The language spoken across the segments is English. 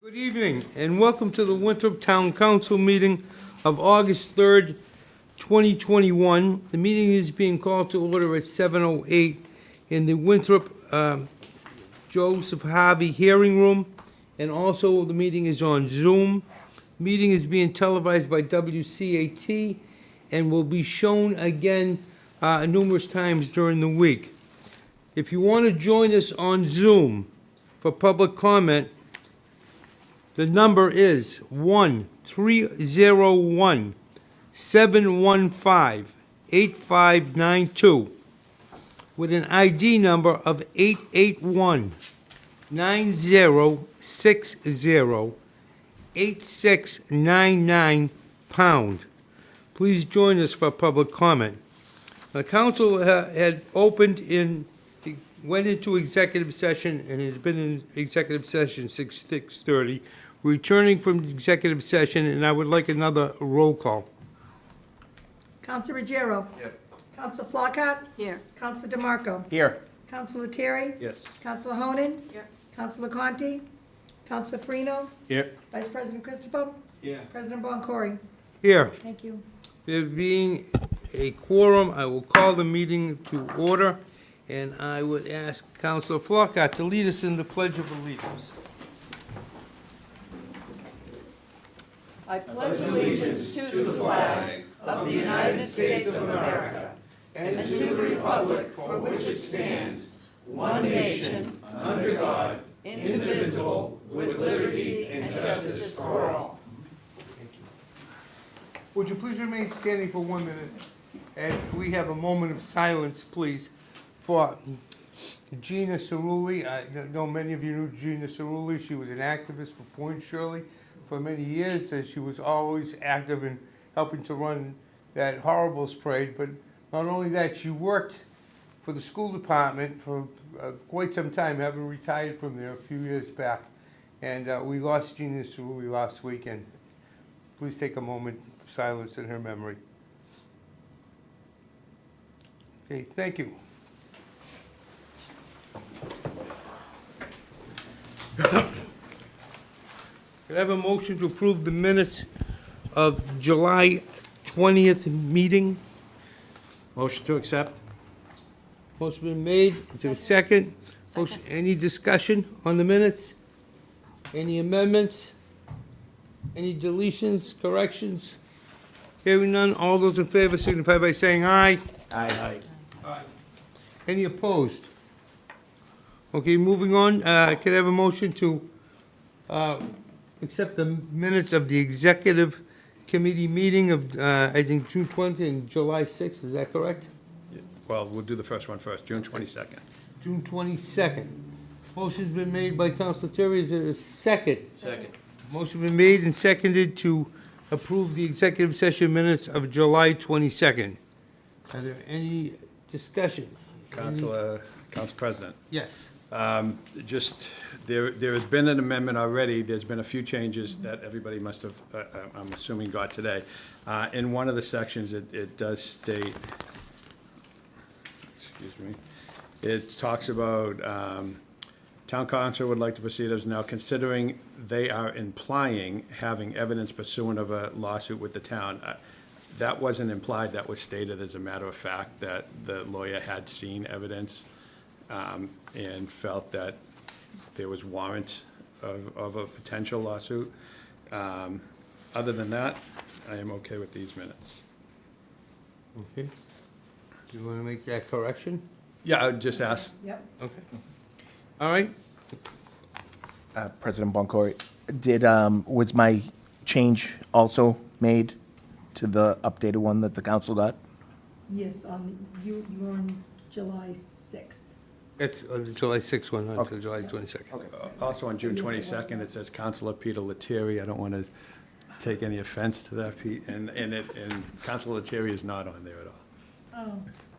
Good evening, and welcome to the Winthrop Town Council meeting of August 3rd, 2021. The meeting is being called to order at 7:08 in the Winthrop Joseph Harvey Hearing Room, and also the meeting is on Zoom. Meeting is being televised by WCAT and will be shown again numerous times during the week. If you want to join us on Zoom for public comment, the number is 1-301-715-8592 with an ID number of 881-9060-8699#. Please join us for public comment. The council had went into executive session and has been in executive session since 6:30. Returning from executive session, and I would like another roll call. Counsel Ruggiero. Yep. Counsel Flockhart. Here. Counsel DeMarco. Here. Counsel Terry. Yes. Counsel Honan. Here. Counsel Conti. Counsel Farino. Here. Vice President Christopher. Yeah. President Boncory. Here, Thank you. there being a quorum, I will call the meeting to order, and I would ask Counsel Flockhart to lead us in the Pledge of Allegiance. I pledge allegiance to the flag of the United States of America and to the republic for which it stands, one nation, under God, indivisible, with liberty and justice for all. Would you please remain standing for 1 minute? And we have a moment of silence, please, for Gina Cerulli. I know many of you knew Gina Cerulli. She was an activist for Point Shirley for many years, and she was always active in helping to run that horribles parade. But not only that, she worked for the school department for quite some time, having retired from there a few years back. And we lost Gina Cerulli last week, and please take a moment of silence in her memory. Okay, thank you. Could I have a motion to approve the minutes of July 20th meeting? Motion to accept? Motion been made. Is there a second? Motion, any discussion on the minutes? Any amendments? Any deletions, corrections? Hearing none, all those in favor signify by saying aye. Aye. Any opposed? Okay, moving on, could I have a motion to accept the minutes of the executive committee meeting of, I think, June 20th and July 6th, is that correct? Well, we'll do the first one first, June 22nd. June 22nd. Motion's been made by Council Terry, is there a second? Second. Motion been made and seconded to approve the executive session minutes of July 22nd. Are there any discussion? Council President, Yes. just, there has been an amendment already. There's been a few changes that everybody must have, I'm assuming, got today. In one of the sections, it does state, excuse me, it talks about, town council would like to proceed as now considering they are implying having evidence pursuant of a lawsuit with the town. That wasn't implied, that was stated as a matter of fact, that the lawyer had seen evidence and felt that there was warrant of a potential lawsuit. Other than that, I am okay with these minutes. Okay. Do you want to make that correction? Yeah, I would just ask, Yep. Okay. All right. President Boncory, was my change also made to the updated one that the council got? Yes, you were on July 6th. That's on the July 6th one, not the July 22nd. also on June 22nd, it says Councilor Peter Lettieri. I don't want to take any offense to that, Pete, and Councilor Lettieri is not on there at all.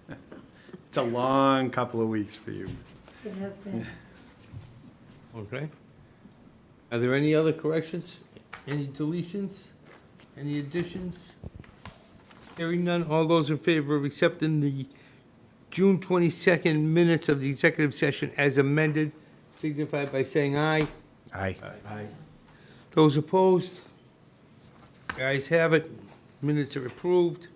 Oh, It's a long couple of weeks for you. it has been. Okay. Are there any other corrections? Any deletions? Any additions? Hearing none, all those in favor of accepting the June 22nd minutes of the executive session as amended, signify by saying aye. Aye. Aye. Those opposed? Ayes have it. Minutes are approved.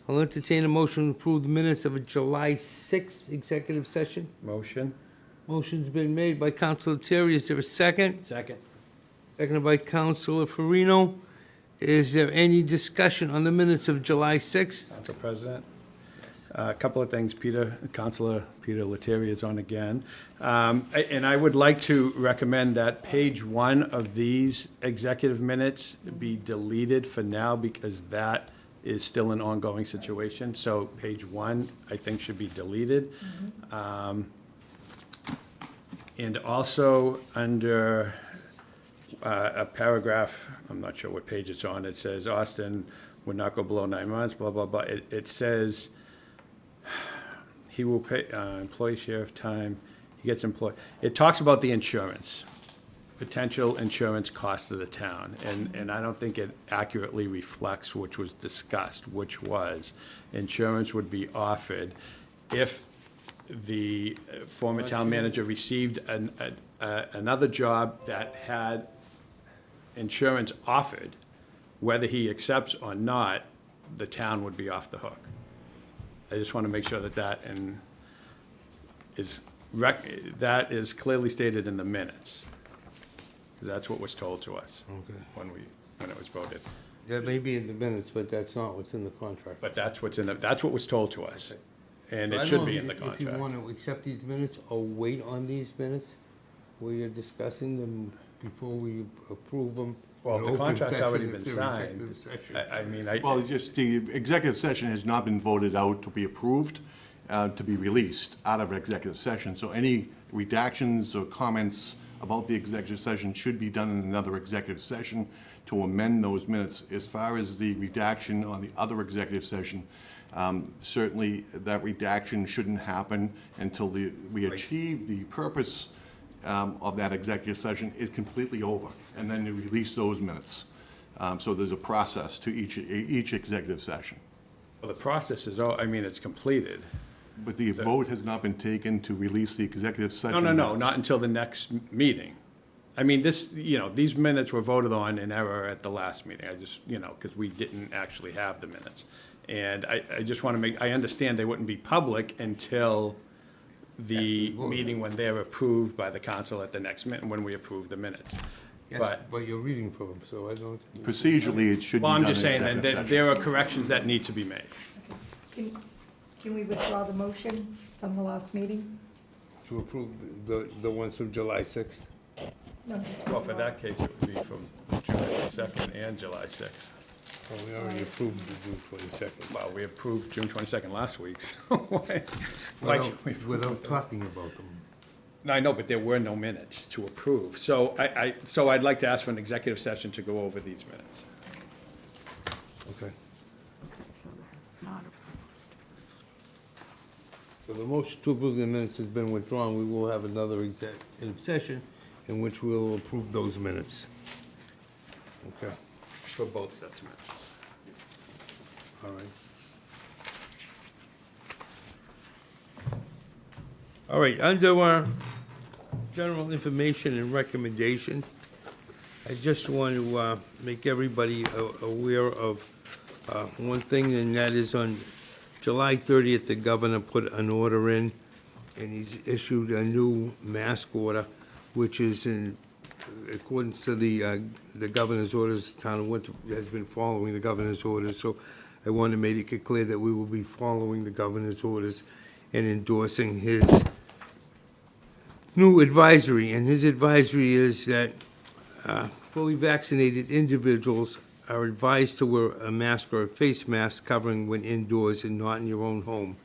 I'll entertain a motion to approve the minutes of a July 6th executive session. Motion? Motion's been made by Councilor Terry. Is there a second? Second. Seconded by Councilor Farino. Is there any discussion on the minutes of July 6th? Council President? A couple of things, Councilor Peter Lettieri is on again. And I would like to recommend that page 1 of these executive minutes be deleted for now because that is still an ongoing situation. So page 1, I think, should be deleted. And also, under a paragraph, I'm not sure what page it's on, it says Austin would not go below 9 months, blah, blah, blah. It says he will pay employee share of time, he gets employed. It talks about the insurance, potential insurance costs of the town. And I don't think it accurately reflects which was discussed, which was insurance would be offered if the former town manager received another job that had insurance offered, whether he accepts or not, the town would be off the hook. I just want to make sure that that is clearly stated in the minutes, because that's what was told to us Okay. when it was voted. That may be in the minutes, but that's not what's in the contract. But that's that's what was told to us, and So I it don't should know be in the If you contract. want to accept these minutes or wait on these minutes, where you're discussing them before we approve them. Well, if in the open contract's session, already if been they're signed, executive session. I mean, Well, it's just the executive session has not been voted out to be approved, to be released out of executive session. So any redactions or comments about the executive session should be done in another executive session to amend those minutes. As far as the redaction on the other executive session, certainly that redaction shouldn't happen until we achieve the purpose of that executive session is completely over, and then you release those minutes. So there's a process to each executive session. well, the process is, it's completed. But the vote has not been taken to release the executive session. No, minutes. not until the next meeting. I mean, these minutes were voted on in error at the last meeting. I just, because we didn't actually have the minutes. And I just want to I understand they wouldn't be public until the meeting when they're approved by the council at the next meeting, when we approve the minutes. Yes, But, but you're reading from them, so I don't. Procedurally, it should be well, done I'm in just saying executive that session. there are corrections that need to be made. Can we withdraw the motion from the last meeting? To approve the ones from July 6th? No, just Well, for withdraw. that case, it would be from June 22nd and July 6th. Well, we already approved the June 22nd. Well, we approved June 22nd last week, so why should we? Without talking about them. No, I know, but there were no minutes to approve. So so I'd like to ask for an executive session to go over these minutes. Okay. So they're not approved. So the motion to approve the minutes has been withdrawn. We will have another executive session in which we'll approve those minutes. Okay, For both sets of minutes. all right. All right, under our general information and recommendation, I just want to make everybody aware of one thing, and that is on July 30th, the governor put an order in, and he's issued a new mask order, which is in accordance to the governor's orders. The town of Winthrop has been following the governor's orders, so I want to make it clear that we will be following the governor's orders and endorsing his new advisory. And his advisory is that fully vaccinated individuals are advised to wear a mask or a face mask covering when indoors and not in your own home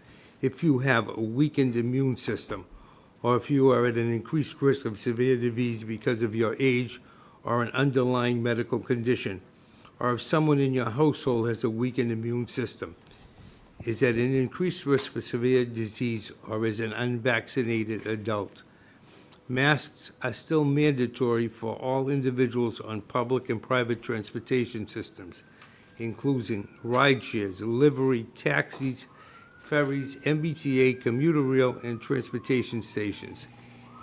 if you have a weakened immune system, or if you are at an increased risk of severe disease because of your age or an underlying medical condition, or if someone in your household has a weakened immune system, is at an increased risk for severe disease, or is an unvaccinated adult. Masks are still mandatory for all individuals on public and private transportation systems, including ride shares, livery, taxis, ferries, MBTA, commuter rail, and transportation stations,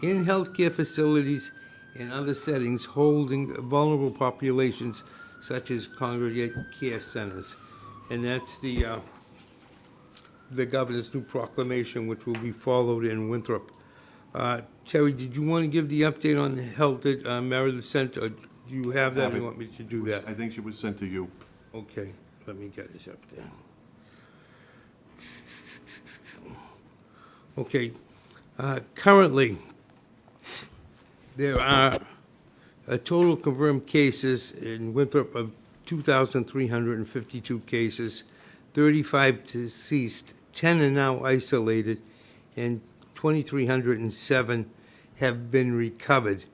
in healthcare facilities, and other settings holding vulnerable populations such as congregate care centers. And that's the governor's new proclamation, which will be followed in Winthrop. Terry, did you want to give the update on the health that Meredith sent, or do you have that, or you want me to do that? I think she was sent to you. Okay, let me get this up there. Okay, currently, there are a total confirmed cases in Winthrop of 2,352 cases, 35 deceased, 10 are now isolated, and 2,307 have been recovered.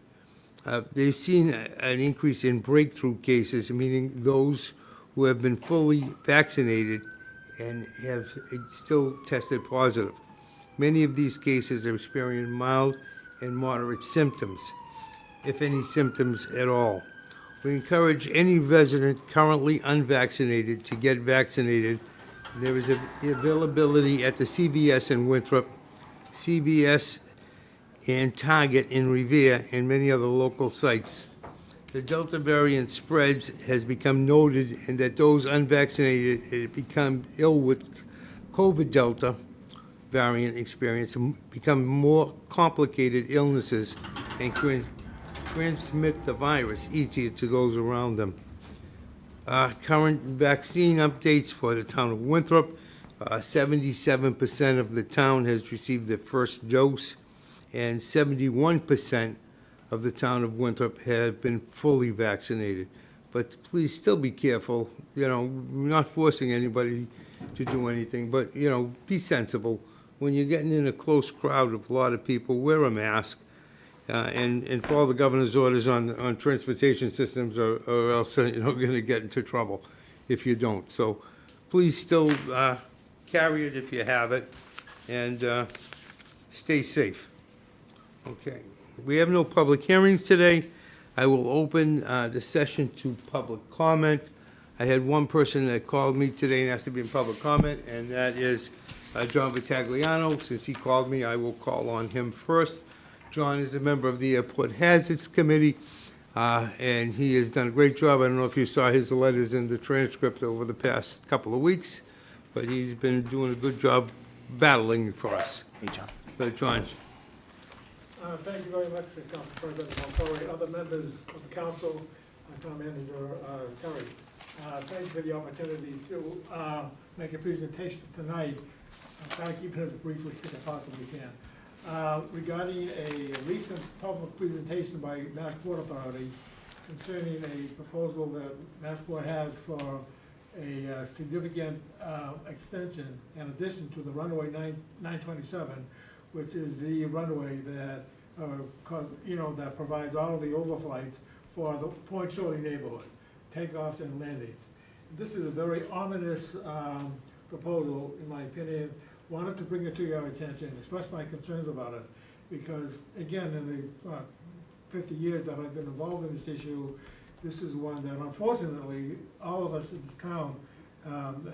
They've seen an increase in breakthrough cases, meaning those who have been fully vaccinated and have still tested positive. Many of these cases are experiencing mild and moderate symptoms, if any symptoms at all. We encourage any resident currently unvaccinated to get vaccinated. There is the availability at the CVS in Winthrop, CVS and Target in Revere, and many other local sites. The Delta variant spreads has become noted, and that those unvaccinated have become ill with COVID Delta variant experience and become more complicated illnesses and transmit the virus easier to those around them. Current vaccine updates for the town of Winthrop. 77% of the town has received their first dose, and 71% of the town of Winthrop have been fully vaccinated. But please still be careful, we're not forcing anybody to do anything, but, be sensible. When you're getting in a close crowd of a lot of people, wear a mask, and follow the governor's orders on transportation systems, or else you're going to get into trouble if you don't. So please still carry it if you have it, and stay safe. Okay. We have no public hearings today. I will open the session to public comment. I had one person that called me today and asked to be in public comment, and that is John Vitagliano. Since he called me, I will call on him first. John is a member of the Airport Hazards Committee, and he has done a great job. I don't know if you saw his letters in the transcript over the past couple of weeks, but he's been doing a good job battling for us. Hey, John. John. Thank you very much, Council President Montori, other members of the council, Town Manager Terry. Thank you for the opportunity to make a presentation tonight. I'll try to keep it as brief as I possibly can. Regarding a recent public presentation by Mass Port Authority concerning a proposal that Mass Port has for a significant extension in addition to the runway 927, which is the runway that that provides all of the overflights for the Point Shirley neighborhood, takeoffs and landings. This is a very ominous proposal, in my opinion. Wanted to bring it to your attention, express my concerns about it, because again, in the 50 years that I've been involved in this issue, this is one that unfortunately all of us in this town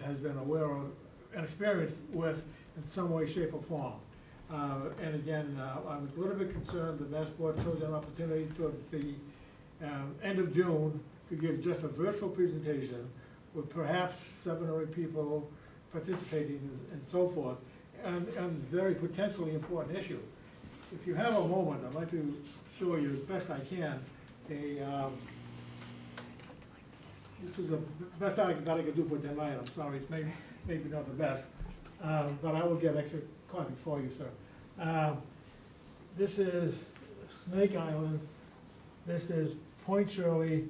has been aware of and experienced with in some way, shape, or form. And again, I was a little bit concerned that Mass Port chose an opportunity to the end of June to give just a virtual presentation with perhaps 7 or 8 people participating and so forth, and this very potentially important issue. If you have a moment, I'd like to show you as best I can this is the best that I can do for tonight. I'm sorry, it's maybe not the best, but I will get extra copy for you, sir. This is Snake Island, this is Point Shirley,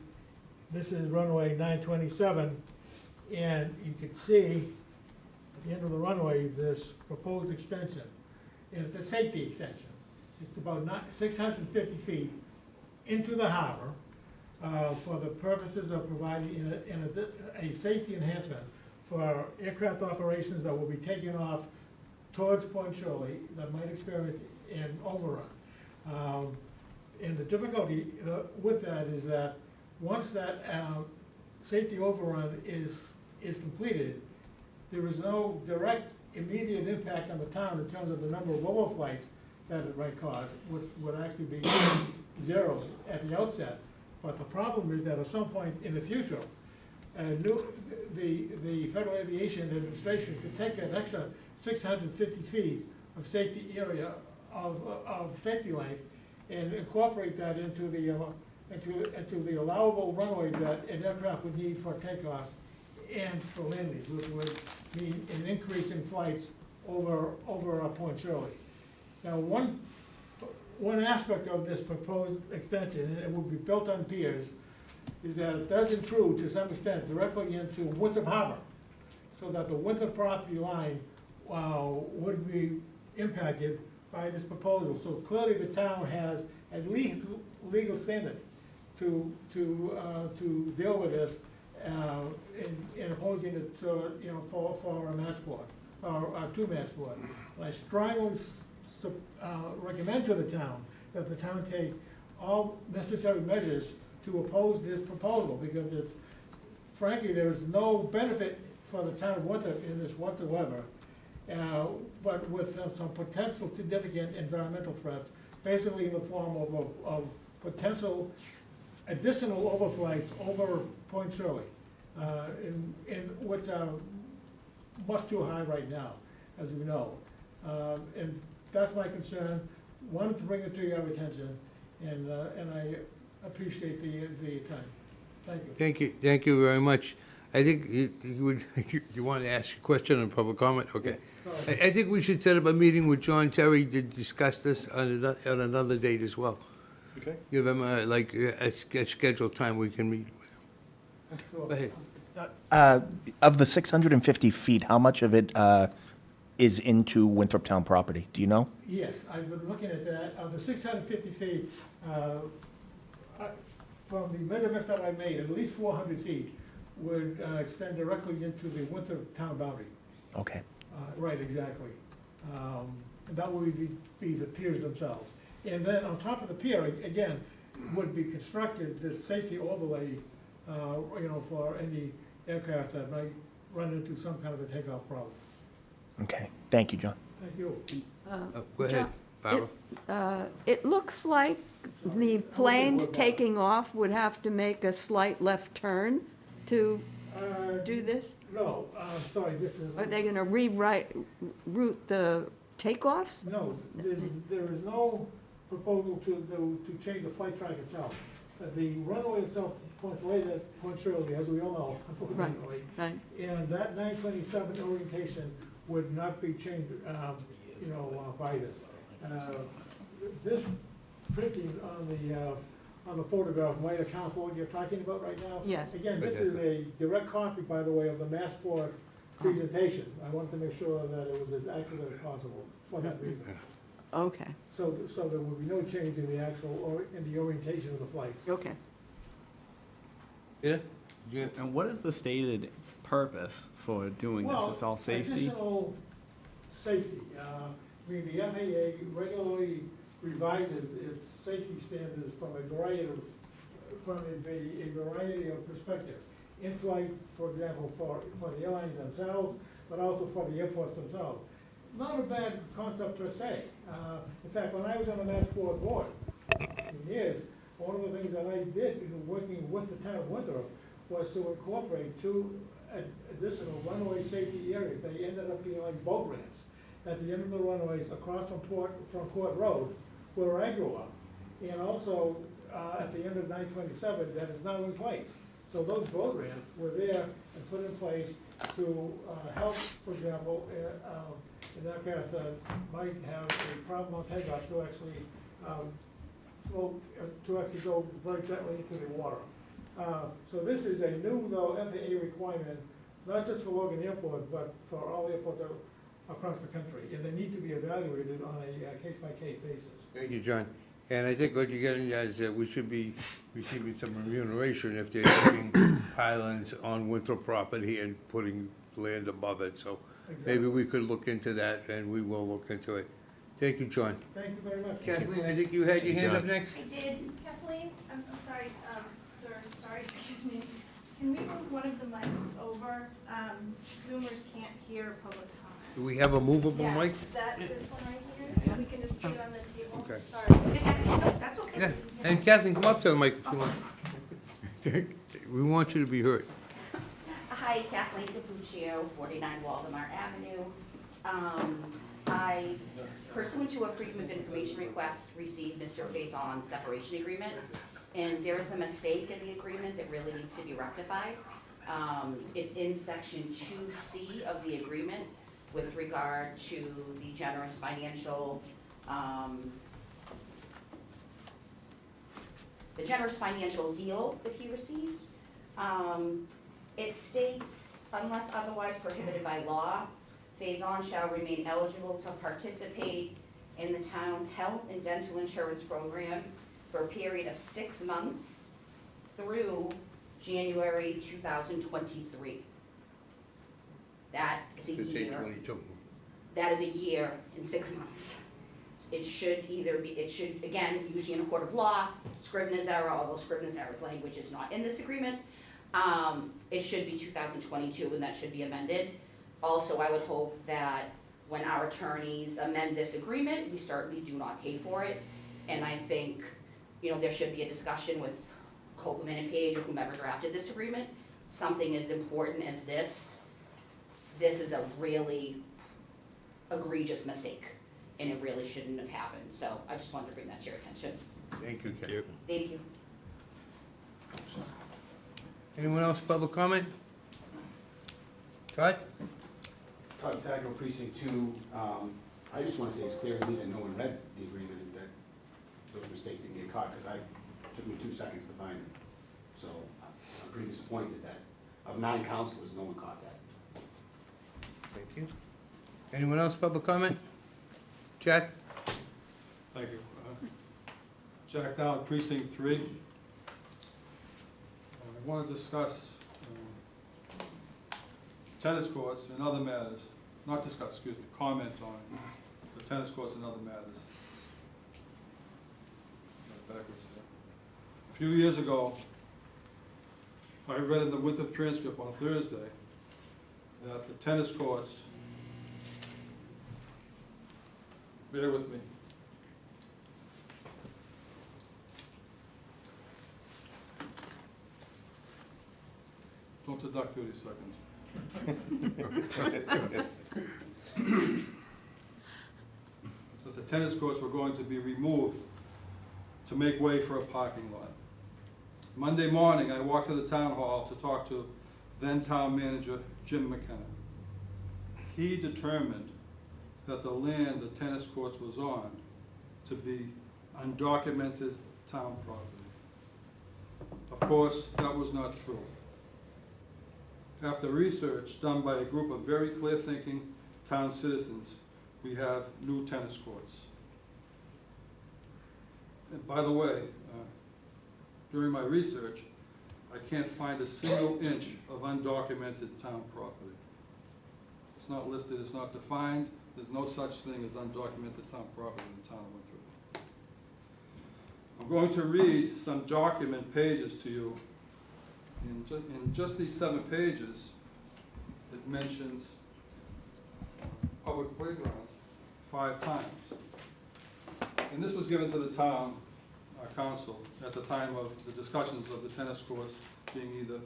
this is runway 927, and you can see at the end of the runway this proposed extension. And it's a safety extension. It's about 650 feet into the harbor for the purposes of providing a safety enhancement for aircraft operations that will be taking off towards Point Shirley that might experience an overrun. And the difficulty with that is that once that safety overrun is completed, there is no direct immediate impact on the town in terms of the number of overflights that it might cause, which would actually be zeros at the outset. But the problem is that at some point in the future, the Federal Aviation Administration could take that extra 650 feet of safety area of safety length and incorporate that into the allowable runway that an aircraft would need for takeoff and for landings, which would mean an increase in flights over Point Shirley. Now, one aspect of this proposed extension, and it will be built on piers, is that it does intrude to some extent directly into Winthrop Harbor, so that the Winthrop property line would be impacted by this proposal. So clearly the town has at least legal standing to deal with this in opposing it to, for a mass board, or a two-mass board. And I strongly recommend to the town that the town take all necessary measures to oppose this proposal, because it's, frankly, there is no benefit for the town of Winthrop in this whatsoever, but with some potential significant environmental threats, basically in the form of potential additional overflights over Point Shirley, which are much too high right now, as we know. And that's my concern. Wanted to bring it to your attention, and I appreciate the time. Thank you. Thank you very much. I think you want to ask a question on public comment? Okay. I think we should set up a meeting with John Terry to discuss this on another date as well. Okay. Give him a scheduled time we can meet with him. Go ahead. Of the 650 feet, how much of it is into Winthrop Town property? Do you know? Yes, I've been looking at that. Of the 650 feet, from the measurements that I made, at least 400 feet would extend directly into the Winthrop town boundary. Okay. Right, exactly. And that would be the piers themselves. And then on top of the pier, again, would be constructed this safety overlay, for any aircraft that might run into some kind of a takeoff problem. Okay. Thank you, John. Thank you. Go ahead, Barbara. It looks like the planes taking off would have to make a slight left turn to do this? No, sorry, this is. Are they gonna route the takeoffs? No, there is no proposal to change the flight track itself. The runway itself points right at Point Shirley, as we all know, unfortunately. Right. And that 927 orientation would not be changed, by this. This printing on the photograph might account for what you're talking about right now. Yes. Again, this is a direct copy, by the way, of the Massport presentation. I wanted to make sure that it was as accurate as possible for that reason. Okay, So there would be no change in the in the orientation of the flights. okay. Yeah? And what is the stated purpose for doing this? It's all safety? Additional safety. The FAA regularly revises its safety standards from a variety of perspectives. In flight, for example, for the airlines themselves, but also for the airports themselves. Not a bad concept per se. In fact, when I was on the Massport board for years, one of the things that I did in working with the town of Winthrop was to incorporate two additional runway safety areas. They ended up being like boat ramps at the end of the runways across from Court Road, where I grew up, and also at the end of 927 that is now in place. So those boat ramps were there and put in place to help, for example, an aircraft that might have a problem on takeoff to actually float, to actually go very gently into the water. So this is a new, though, FAA requirement, not just for Logan Airport, but for all airports across the country, and they need to be evaluated on a case-by-case basis. Thank you, John. And I think what you're getting at is that we should be receiving some remuneration if they're putting pylons on Winthrop property and putting land above it. So maybe we could look into that, and we will look into it. Thank you, John. Thank you very much. Kathleen, I think you had your hand up next? I did. Kathleen, I'm sorry, sir, sorry, excuse me. Can we move one of the mics over? Zoomers can't hear public comment. Do we have a movable Yeah, mic? this one right here, and we can just Put it on the table. Okay. Sorry. No, that's okay. Yeah, and Kathleen, come up to the mic if you want. We want you to be heard. Hi, Kathleen Capuccio, 49 Waldemar Avenue. I, pursuant to a Freedom of Information request, received Mr. Faison's separation agreement, and there is a mistake in the agreement that really needs to be rectified. It's in section 2C of the agreement with regard to the generous financial deal that he received. It states, unless otherwise prohibited by law, Faison shall remain eligible to participate in the town's health and dental insurance program for a period of 6 months through January 2023. That is a year. That is a year and 6 months. It should either be, again, usually in a court of law, Scrivener's error, although Scrivener's error's language is not in this agreement. It should be 2022, and that should be amended. Also, I would hope that when our attorneys amend this agreement, we certainly do not pay for it. And I think, there should be a discussion with Copeland and Page or whomever drafted this agreement. Something as important as this is a really egregious mistake, and it really shouldn't have happened. So I just wanted to bring that to your attention. Thank you, Kathleen. Thank you. Anyone else, public comment? Todd? Todd Sagro, Precinct 2. I just want to say it's clear to me that no one read the agreement and that those mistakes didn't get caught, because it took me 2 seconds to find them. So I'm pretty disappointed that of 9 counselors, no one caught that. Thank you. Anyone else, public comment? Jack? Thank you. Jack Down, Precinct 3. I want to discuss tennis courts and other matters, comment on the tennis courts and other matters. Backwards there. A few years ago, I read in the Winthrop transcript on Thursday that the tennis courts, bear with me, don't deduct 30 seconds. That the tennis courts were going to be removed to make way for a parking lot. Monday morning, I walked to the town hall to talk to then town manager Jim McKenna. He determined that the land the tennis courts was on to be undocumented town property. Of course, that was not true. After research done by a group of very clear-thinking town citizens, we have new tennis courts. And by the way, during my research, I can't find a single inch of undocumented town property. It's not listed, it's not defined, there's no such thing as undocumented town property in the town of Winthrop. I'm going to read some document pages to you. In just these 7 pages, it mentions public playgrounds 5 times. And this was given to the town council at the time of the discussions of the tennis courts being either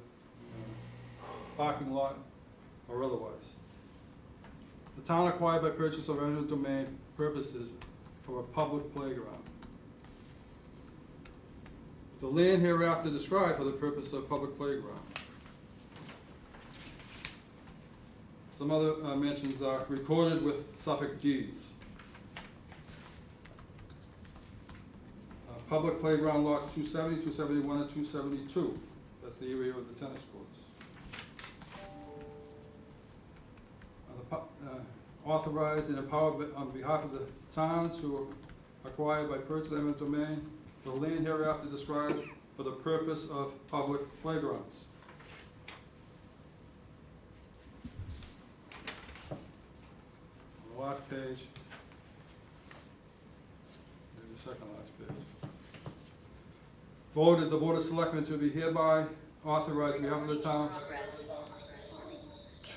parking lot or otherwise. The town acquired by purchase of eminent domain purposes for a public playground. The land hereafter described for the purpose of public playground. Some other mentions are recorded with Suffolk deeds. Public playground lots 270, 271, and 272. That's the area of the tennis courts. Authorized and empowered on behalf of the town to acquire by purchase of eminent domain the land hereafter described for the purpose of public playgrounds. On the last page, maybe the second last page. Voted the Board of Selectmen to be hereby authorized on behalf of the town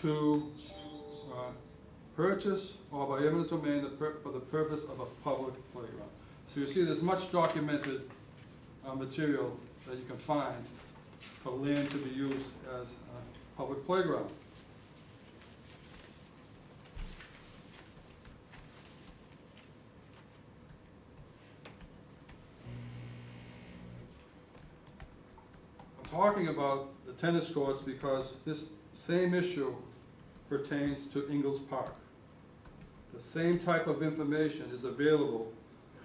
to purchase or by eminent domain for the purpose of a public playground. So you see there's much documented material that you can find for land to be used as a public playground. I'm talking about the tennis courts because this same issue pertains to Ingalls Park. The same type of information is available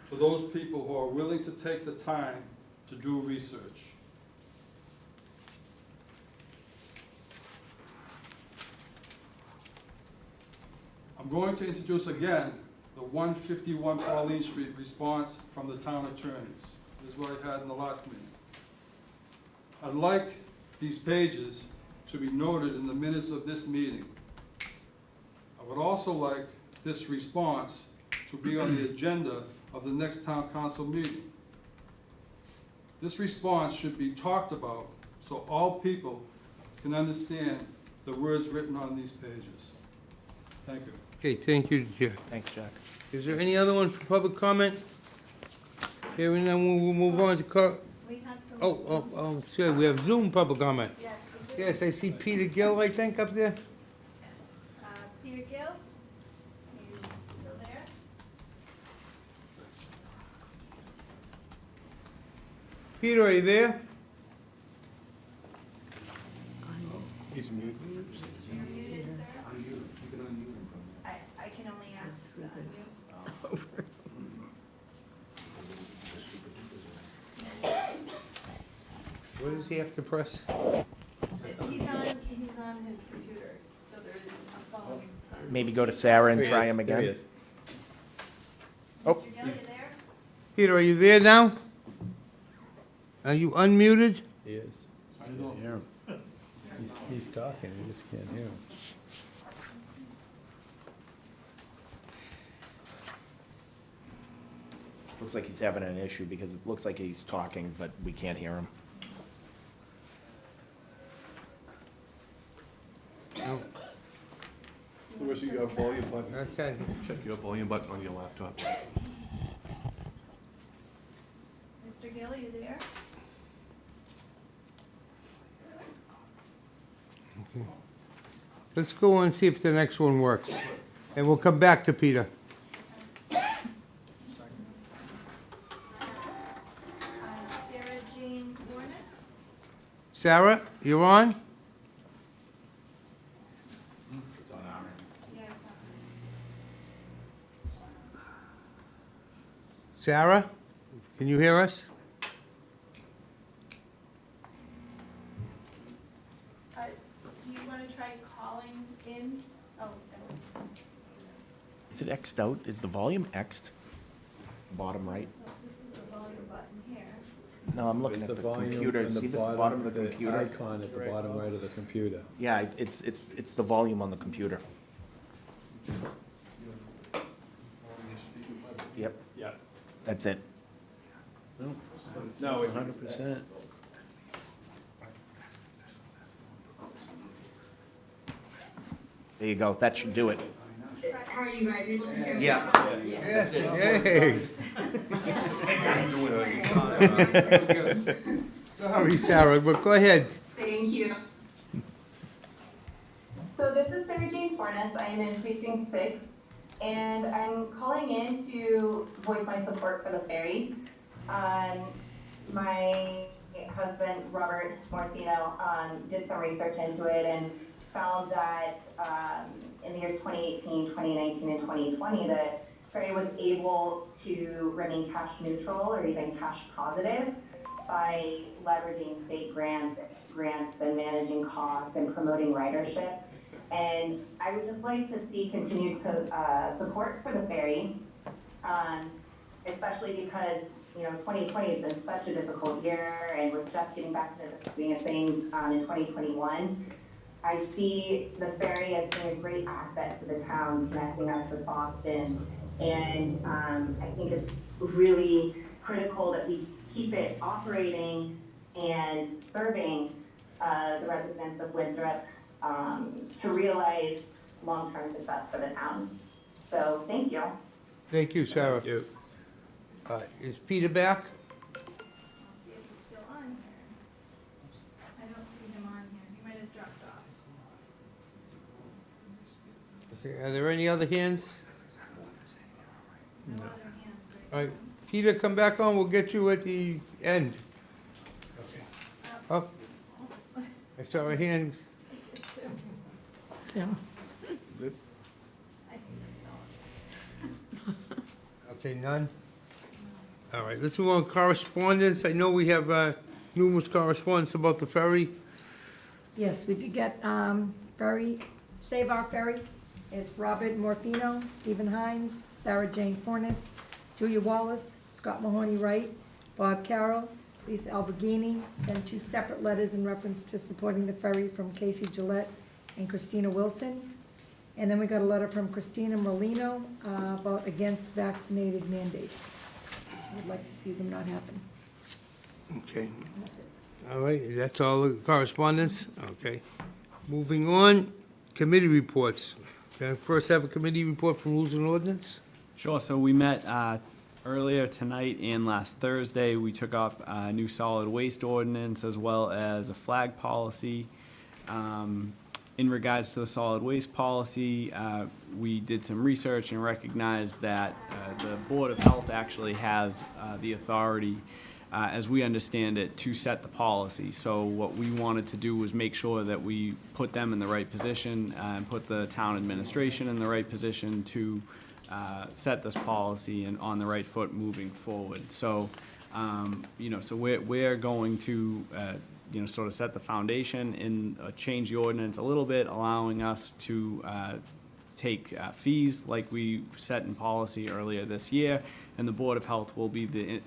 to those people who are willing to take the time to do research. I'm going to introduce again the 151 Pauline Street response from the town attorneys. This is what I had in the last meeting. I'd like these pages to be noted in the minutes of this meeting. I would also like this response to be on the agenda of the next town council meeting. This response should be talked about so all people can understand the words written on these pages. Thank you. Okay, thank you, Jack. Thanks, Jack. Is there any other one for public comment? Hearing none, we'll move on to We have some. sure, we have Zoom public comment. Yes, we do. Yes, I see Peter Gill, I think, up there. Yes. Peter Gill, are you still there? Peter, are you there? He's muted. You're muted, sir. I can only ask. What does he have to press? He's on his computer, so there isn't a phone. Maybe go to Sarah and try him again. Oh. Mr. Gill, you there? Peter, are you there now? Are you unmuted? He is. I can't hear him. He's talking, you just can't hear him. Looks like he's having an issue because it looks like he's talking, but we can't hear him. No. Where's your volume button? Okay. Check your volume button on your laptop. Mr. Gill, you there? Let's go and see if the next one works. And we'll come back to Peter. Sarah Jean Warnes? Sarah, you're on? Yeah, it's on. Sarah, can you hear us? Do you want to try calling in? Oh, no. Is it X'd out? Is the volume X'd? Bottom right? This is the volume button here. No, I'm looking at the computer. See the bottom of the computer? Icon at the bottom right of the computer. Yeah, it's the volume on the computer. Yep, Yeah. that's it. No, 100%. There you go. That should do it. How are you guys able to hear me? Yeah. Yes, yay. Sorry, Sarah, but go ahead. Thank you. So this is Sarah Jane Fornes. I am in Precinct 6, and I'm calling in to voice my support for the ferry. My husband, Robert Morfino, did some research into it and found that in the years 2018, 2019, and 2020, the ferry was able to remain cash neutral or even cash positive by leveraging state grants and managing costs and promoting ridership. And I would just like to see continued support for the ferry, especially because 2020 has been such a difficult year, and we're just getting back into the swing of things in 2021. I see the ferry as being a great asset to the town, connecting us with Boston, and I think it's really critical that we keep it operating and serving the residents of Winthrop to realize long-term success for the town. So, thank you. Thank you, Sarah. Thank you. Is Peter back? I'll see if he's still on here. I don't see him on here. He might have dropped off. Okay, are there any other hands? No other hands right All right, Peter, come back on, we'll get you at the end. Oh, I saw a hand. Tim. Okay, none? All right, let's move on, correspondence. I know we have numerous correspondence about the ferry. Yes, we did get, ferry, Save Our Ferry. It's Robert Morfino, Stephen Hines, Sarah Jane Fornes, Julia Wallace, Scott Mahoney Wright, Bob Carroll, Lisa Alberghini, then 2 separate letters in reference to supporting the ferry from Casey Gillette and Christina Wilson. And then we got a letter from Christina Molino about against vaccinated mandates. She would like to see them not happen. Okay, And that's it. all right, that's all the correspondence? Okay. Moving on, committee reports. Can I first have a committee report from Rules and Ordinance? Sure, so we met earlier tonight and last Thursday. We took up a new solid waste ordinance as well as a flag policy. In regards to the solid waste policy, we did some research and recognized that the Board of Health actually has the authority, as we understand it, to set the policy. So what we wanted to do was make sure that we put them in the right position and put the town administration in the right position to set this policy and on the right foot moving forward. So, so we're going to, sort of set the foundation and change the ordinance a little bit, allowing us to take fees like we set in policy earlier this year. And the Board of Health will be the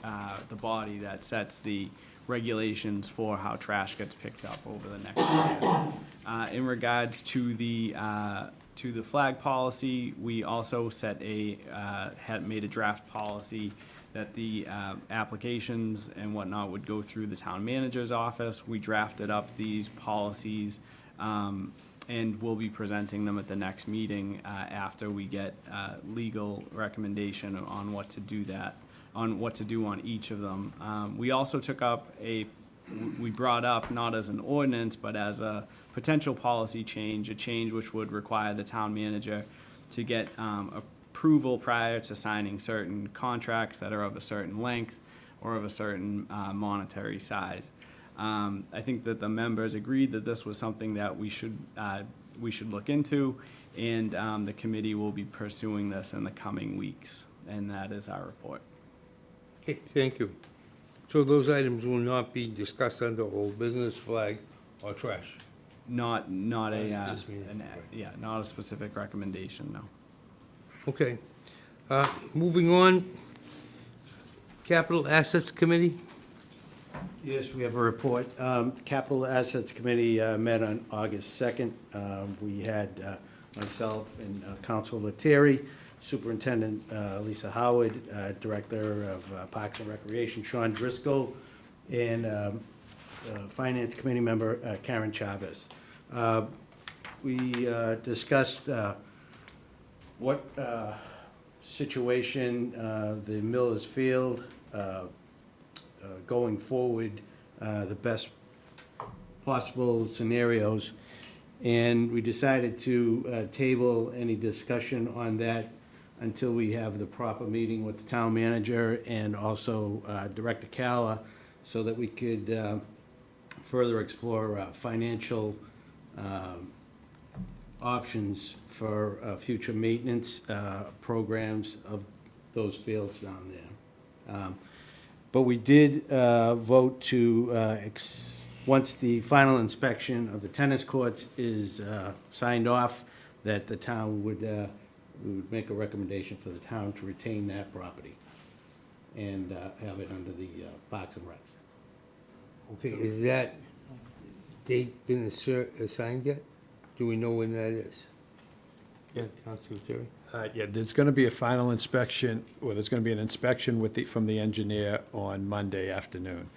body that sets the regulations for how trash gets picked up over the next year. In regards to the flag policy, we also had made a draft policy that the applications and whatnot would go through the town manager's office. We drafted up these policies, and we'll be presenting them at the next meeting after we get legal recommendation on what to do on each of them. We also took up we brought up, not as an ordinance, but as a potential policy change, a change which would require the town manager to get approval prior to signing certain contracts that are of a certain length or of a certain monetary size. I think that the members agreed that this was something that we should look into, and the committee will be pursuing this in the coming weeks, and that is our report. Okay, thank you. So those items will not be discussed under old business, flag, or trash? Not a, This meeting, right. not a specific recommendation, no. Okay. Moving on, Capital Assets Committee. Yes, we have a report. Capital Assets Committee met on August 2nd. We had myself and Councilor Terry, Superintendent Lisa Howard, Director of Parks and Recreation Sean Driscoll, and Finance Committee member Karen Chavez. We discussed what situation the Miller's Field going forward, the best possible scenarios, and we decided to table any discussion on that until we have the proper meeting with the town manager and also Director Calla, so that we could further explore financial options for future maintenance programs of those fields down there. But we did vote to, once the final inspection of the tennis courts is signed off, that the town would, we would make a recommendation for the town to retain that property and have it under the Parks and Recs. Okay, is that date been assigned yet? Do we know when that is? Yeah, Councilor Terry? Yeah, there's going to be a final inspection, or there's going to be an inspection from the engineer on Monday afternoon.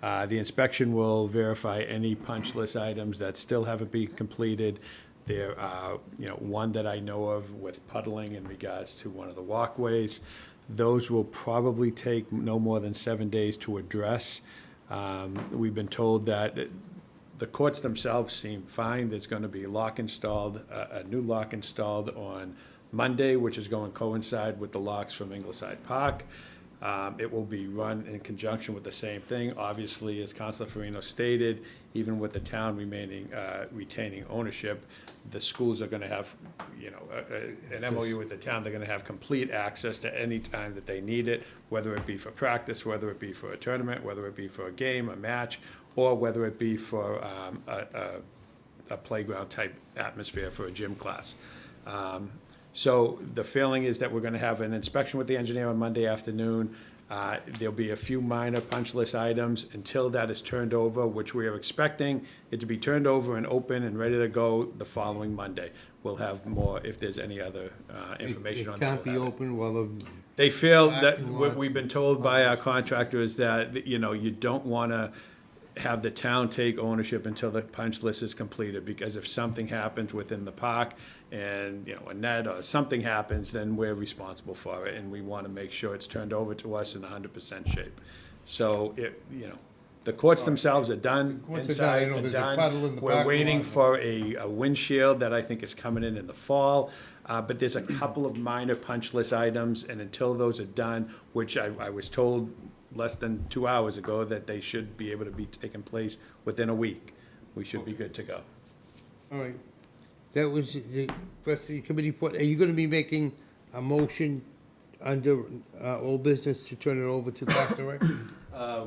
The inspection will verify any punch list items that still haven't been completed. There are, one that I know of with puddling in regards to one of the walkways. Those will probably take no more than 7 days to address. We've been told that the courts themselves seem fine. There's going to be a new lock installed on Monday, which is going to coincide with the locks from Ingleside Park. It will be run in conjunction with the same thing. Obviously, as Councilor Farino stated, even with the town retaining ownership, the schools are going to have, an MOU with the town. They're going to have complete access to any time that they need it, whether it be for practice, whether it be for a tournament, whether it be for a game, a match, or whether it be for a playground-type atmosphere for a gym class. So the feeling is that we're going to have an inspection with the engineer on Monday afternoon. There'll be a few minor punch list items until that is turned over, which we are expecting it to be turned over and open and ready to go the following Monday. We'll have more if there's any other information on It that. can't be we'll have it. open while the They feel that Parking what lot. we've been told by our contractor is that, you don't want to have the town take ownership until the punch list is completed, because if something happens within the park and, a net or something happens, then we're responsible for it, and we want to make sure it's turned over to us in 100% shape. So, the courts themselves are done, courts are done. I inside know and there's a done. puddle in the We're parking waiting lot. for a windshield that I think is coming in the fall. But there's a couple of minor punch list items, and until those are done, which I was told less than 2 hours ago that they should be able to be taking place within a week, we should be good to go. All right. That was the rest of the committee report. Are you gonna be making a motion under old business to turn it over to Parks and Rec?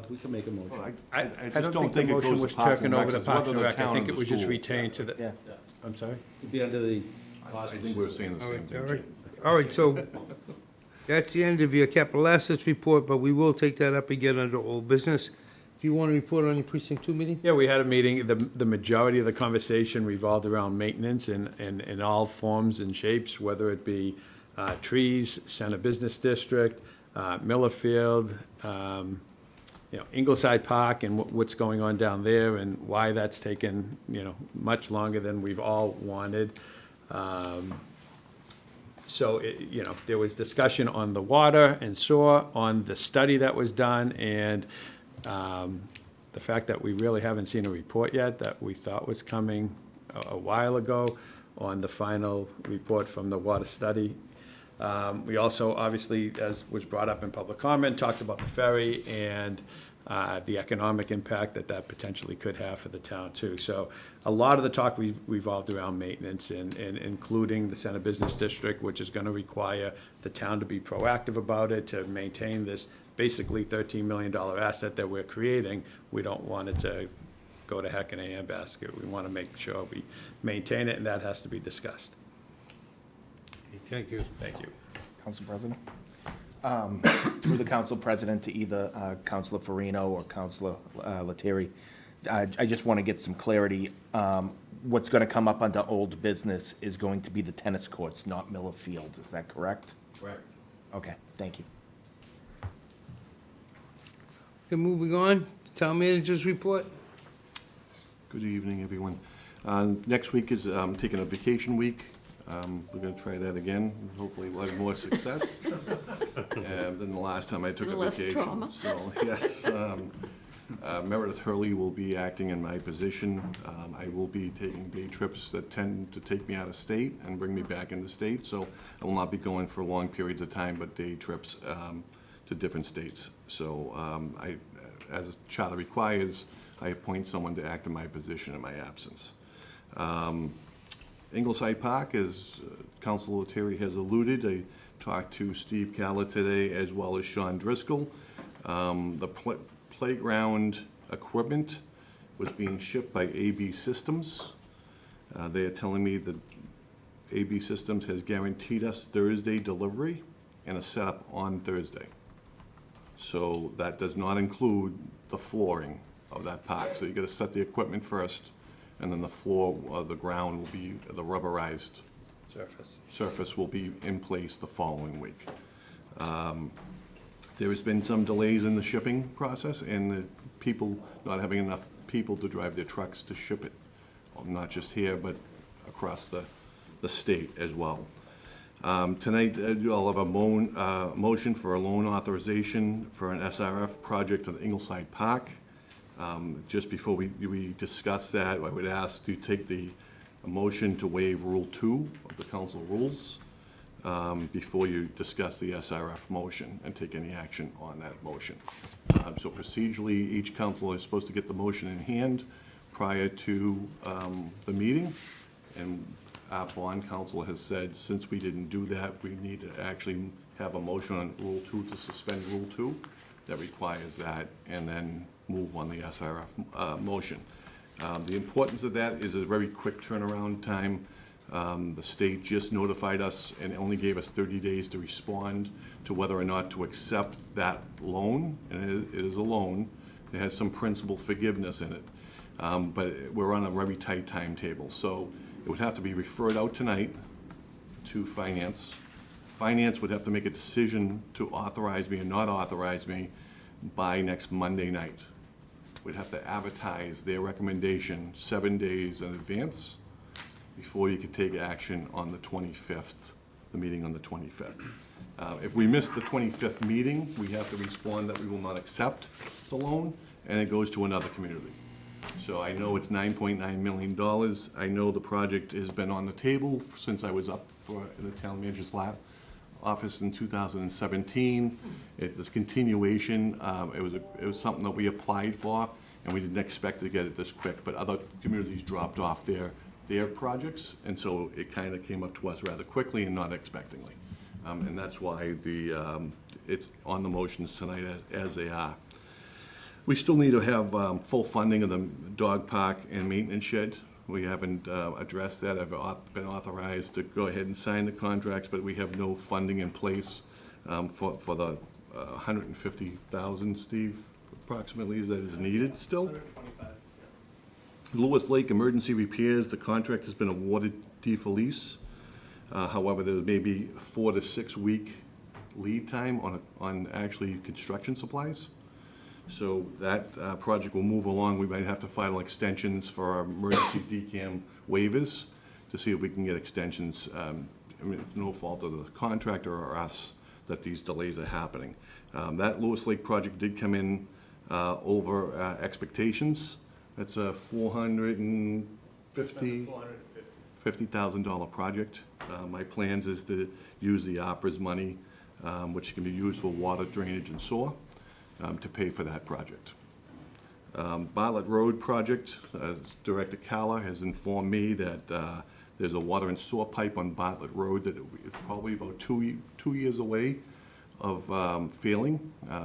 We can make a motion. Well, I I don't just don't think the think it motion goes was to Parks and taken Rec, over to it's Parks and whether the Rec. I town think or it the was just school. retained to the, Yeah, I'm sorry? it'd be under the, I think we're saying the All same right, thing, all Jim. right. All right, so that's the end of your capital assets report, but we will take that up again under old business. Do you want to report on your precinct 2 meeting? Yeah, we had a meeting. The majority of the conversation revolved around maintenance in all forms and shapes, whether it be trees, Center Business District, Miller Field, Ingleside Park, and what's going on down there, and why that's taken, much longer than we've all wanted. So, there was discussion on the water and sewer, on the study that was done, and the fact that we really haven't seen a report yet that we thought was coming a while ago on the final report from the water study. We also, obviously, as was brought up in public comment, talked about the ferry and the economic impact that potentially could have for the town, too. So a lot of the talk revolved around maintenance and including the Center Business District, which is going to require the town to be proactive about it, to maintain this basically $13 million asset that we're creating. We don't want it to go to heck in a handbasket. We want to make sure we maintain it, and that has to be discussed. Thank you. Thank you. Council President? Through the council president to either Councilor Farino or Councilor Lettieri, I just want to get some clarity. What's going to come up under old business is going to be the tennis courts, not Miller Field. Is that correct? Correct. Okay, thank you. Okay, moving on, town manager's report. Good evening, everyone. Next week is taking a vacation week. We're going to try that again. Hopefully we'll have more success than the last time I took a Less vacation. trauma. So, yes, Meredith Hurley will be acting in my position. I will be taking day trips that tend to take me out of state and bring me back into state. So I will not be going for long periods of time, but day trips to different states. So as charter requires, I appoint someone to act in my position in my absence. Ingleside Park, as Councilor Lettieri has alluded, I talked to Steve Calla today as well as Sean Driscoll. The playground equipment was being shipped by AB Systems. They are telling me that AB Systems has guaranteed us Thursday delivery and a setup on Thursday. So that does not include the flooring of that park. So you gotta set the equipment first, and then the floor, the ground will be, the rubberized surface will be in place the following week. There has been some delays in the shipping process and the people not having enough people to drive their trucks to ship it. Not just here, but across the state as well. Tonight, I'll have a motion for a loan authorization for an SRF project on Ingleside Park. Just before we discuss that, I would ask you to take a motion to waive Rule 2 of the council rules before you discuss the SRF motion and take any action on that motion. So procedurally, each councilor is supposed to get the motion in hand prior to the meeting. And our bond counsel has said, since we didn't do that, we need to actually have a motion on Rule 2 to suspend Rule 2 that requires that, and then move on the SRF motion. The importance of that is a very quick turnaround time. The state just notified us and only gave us 30 days to respond to whether or not to accept that loan, and it is a loan. It has some principal forgiveness in it, but we're on a very tight timetable. So it would have to be referred out tonight to Finance. Finance would have to make a decision to authorize me or not authorize me by next Monday night. We'd have to advertise their recommendation 7 days in advance before you could take action on the 25th, the meeting on the 25th. If we miss the 25th meeting, we have to respond that we will not accept the loan, and it goes to another community. So I know it's $9.9 million. I know the project has been on the table since I was up in the town manager's office in 2017. This continuation, it was something that we applied for, and we didn't expect to get it this quick, but other communities dropped off their projects, and so it kind of came up to us rather quickly and not expectingly. And that's why it's on the motions tonight as they are. We still need to have full funding of the dog park and maintenance shed. We haven't addressed that. I've been authorized to go ahead and sign the contracts, but we have no funding in place for the $150,000, Steve, approximately, that is needed still. 125. Lewis Lake Emergency Repairs, the contract has been awarded de-for-lease. However, there may be 4 to 6 week lead time on actually construction supplies. So that project will move along. We might have to file extensions for our emergency DCAM waivers to see if we can get extensions. I mean, it's no fault of the contractor or us that these delays are happening. That Lewis Lake project did come in over expectations. That's a $450,000 project. My plans is to use the ARPA's money, which can be used for water, drainage, and sewer, to pay for that project. Bartlett Road project, Director Calla has informed me that there's a water and sewer pipe on Bartlett Road that is probably about 2 years away of failing.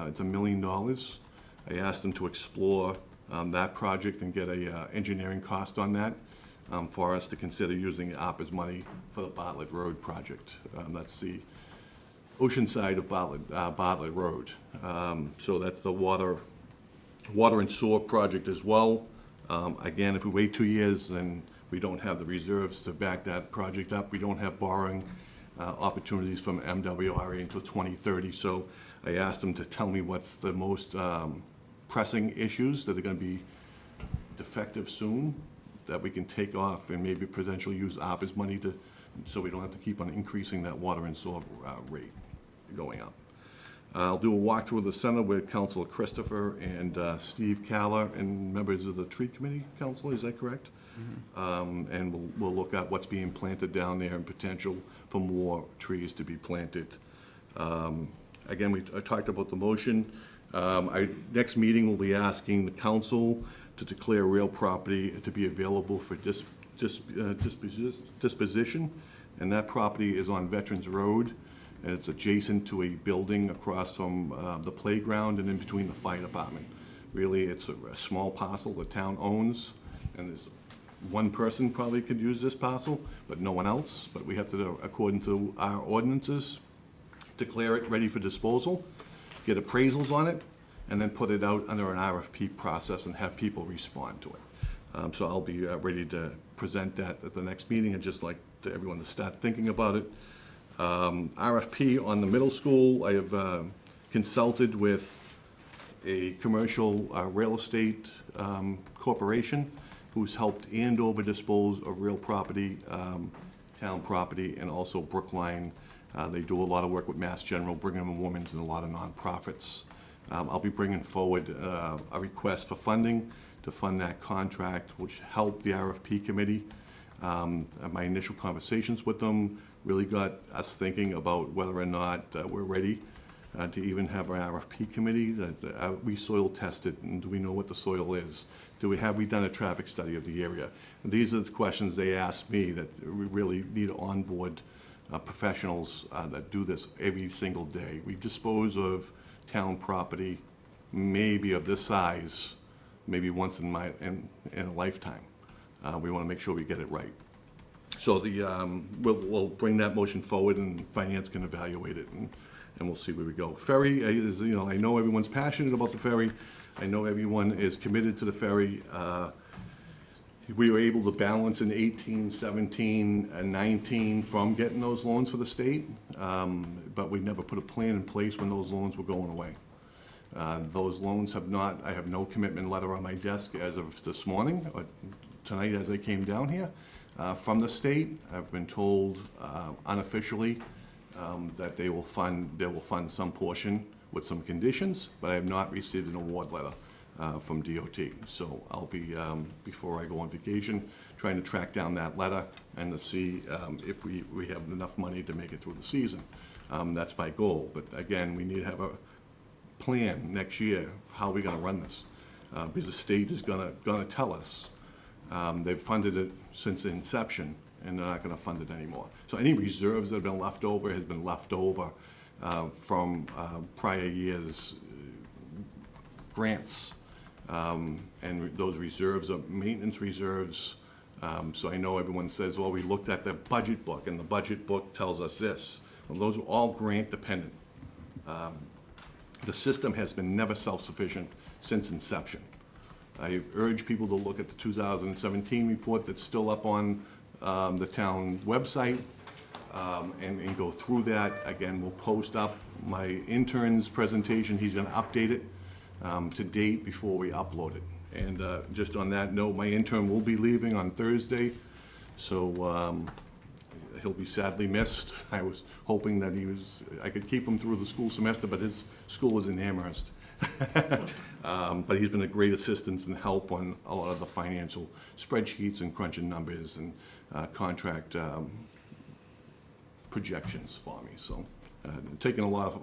It's $1 million. I asked them to explore that project and get a engineering cost on that for us to consider using ARPA's money for the Bartlett Road project. That's the ocean side of Bartlett Road. So that's the water and sewer project as well. Again, if we wait 2 years, then we don't have the reserves to back that project up. We don't have borrowing opportunities from MWRA until 2030. So I asked them to tell me what's the most pressing issues that are going to be defective soon, that we can take off and maybe potentially use ARPA's money to, so we don't have to keep on increasing that water and sewer rate going up. I'll do a walkthrough of the center with Councilor Christopher and Steve Calla and members of the tree committee. Councilor, is that correct? Mm-hmm. And we'll look at what's being planted down there and potential for more trees to be planted. Again, I talked about the motion. Our next meeting will be asking the council to declare real property to be available for disposition, and that property is on Veterans Road, and it's adjacent to a building across from the playground and in between the fire department. Really, it's a small parcel the town owns, and there's one person probably could use this parcel, but no one else. But we have to, according to our ordinances, declare it ready for disposal, get appraisals on it, and then put it out under an RFP process and have people respond to it. So I'll be ready to present that at the next meeting. I'd just like everyone to start thinking about it. RFP on the middle school, I have consulted with a commercial real estate corporation who's helped Andover dispose of real property, town property, and also Brookline. They do a lot of work with Mass General, Brigham and Women's, and a lot of nonprofits. I'll be bringing forward a request for funding to fund that contract, which helped the RFP committee. My initial conversations with them really got us thinking about whether or not we're ready to even have an RFP committee. That we soil tested, and do we know what the soil is? Have we done a traffic study of the area? And these are the questions they asked me, that we really need to onboard professionals that do this every single day. We dispose of town property, maybe of this size, maybe once in a lifetime. We want to make sure we get it right. So we'll bring that motion forward, and finance can evaluate it, and we'll see where we go. Ferry is, I know everyone's passionate about the ferry. I know everyone is committed to the ferry. We were able to balance in 18, 17, and 19 from getting those loans for the state, but we never put a plan in place when those loans were going away. Those loans I have no commitment letter on my desk as of this morning, or tonight as I came down here, from the state. I've been told unofficially that they will fund some portion with some conditions, but I have not received an award letter from DOT. So I'll be, before I go on vacation, trying to track down that letter and to see if we have enough money to make it through the season. That's my goal. But again, we need to have a plan next year, how are we gonna run this? Because the state is gonna tell us. They've funded it since the inception, and they're not gonna fund it anymore. So any reserves that have been left over has been left over from prior years' grants. And those reserves are maintenance reserves. So I know everyone says, well, we looked at the budget book, and the budget book tells us this. Well, those are all grant dependent. The system has been never self-sufficient since inception. I urge people to look at the 2017 report that's still up on the town website and go through that. Again, we'll post up my intern's presentation. He's gonna update it to date before we upload it. And just on that note, my intern will be leaving on Thursday, so he'll be sadly missed. I was hoping that I could keep him through the school semester, but his school is in Amherst. But he's been a great assistance and help on a lot of the financial spreadsheets and crunching numbers and contract projections for me. So taking a lot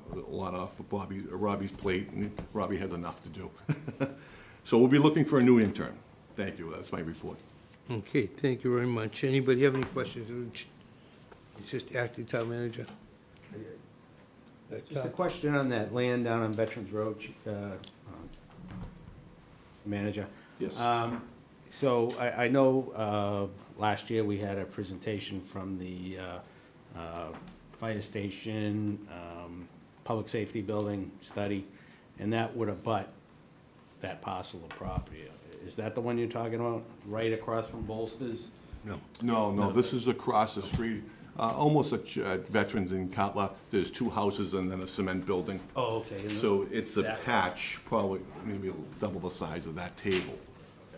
off of Robbie's plate, and Robbie has enough to do. So we'll be looking for a new intern. Thank you. That's my report. Okay, thank you very much. Anybody have any questions? It's just acting town manager. Just a question on that land down on Veterans Road, manager. Yes. So I know last year we had a presentation from the fire station, public safety building study, and that would abut that parcel of property. Is that the one you're talking about, right across from Bolster's? No, this is across the street, almost at Veterans in Cutler. There's two houses and then a cement building. Oh, okay. So it's a that- patch, probably maybe double the size of that table,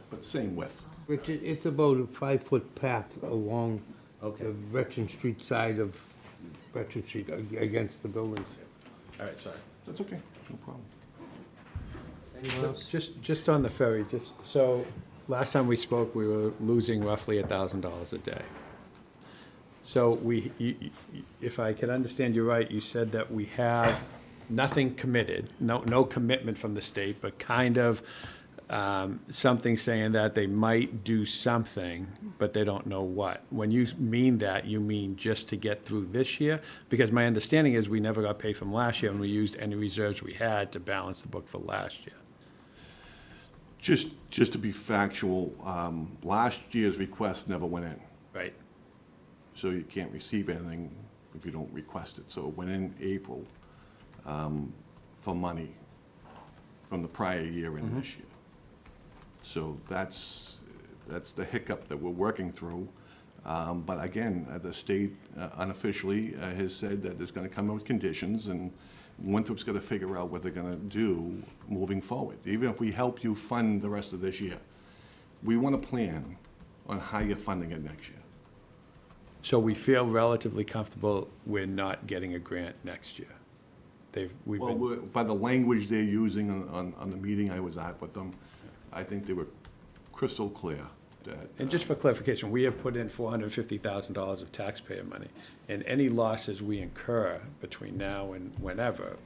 but same width. Richard, it's about a 5-foot path along Okay. the Veteran Street side of Veteran Street against the buildings. All right, sorry. That's okay, no problem. Anyone else? Just on the ferry, so last time we spoke, we were losing roughly $1,000 a day. So if I can understand you right, you said that we have nothing committed, no commitment from the state, but kind of something saying that they might do something, but they don't know what. When you mean that, you mean just to get through this year? Because my understanding is we never got paid from last year, and we used any reserves we had to balance the book for last year. Just to be factual, last year's request never went in. Right. So you can't receive anything if you don't request it. So it went in April for money from the prior year and this year. So that's the hiccup that we're working through. But again, the state unofficially has said that it's gonna come up with conditions, and Winthrop's gotta figure out what they're gonna do moving forward. Even if we help you fund the rest of this year, we want to plan on how you're funding it next year. So we feel relatively comfortable we're not getting a grant next year. We've Well, been, by the language they're using on the meeting I was at with them, I think they were crystal clear that. and just for clarification, we have put in $450,000 of taxpayer money, and any losses we incur between now and whenever,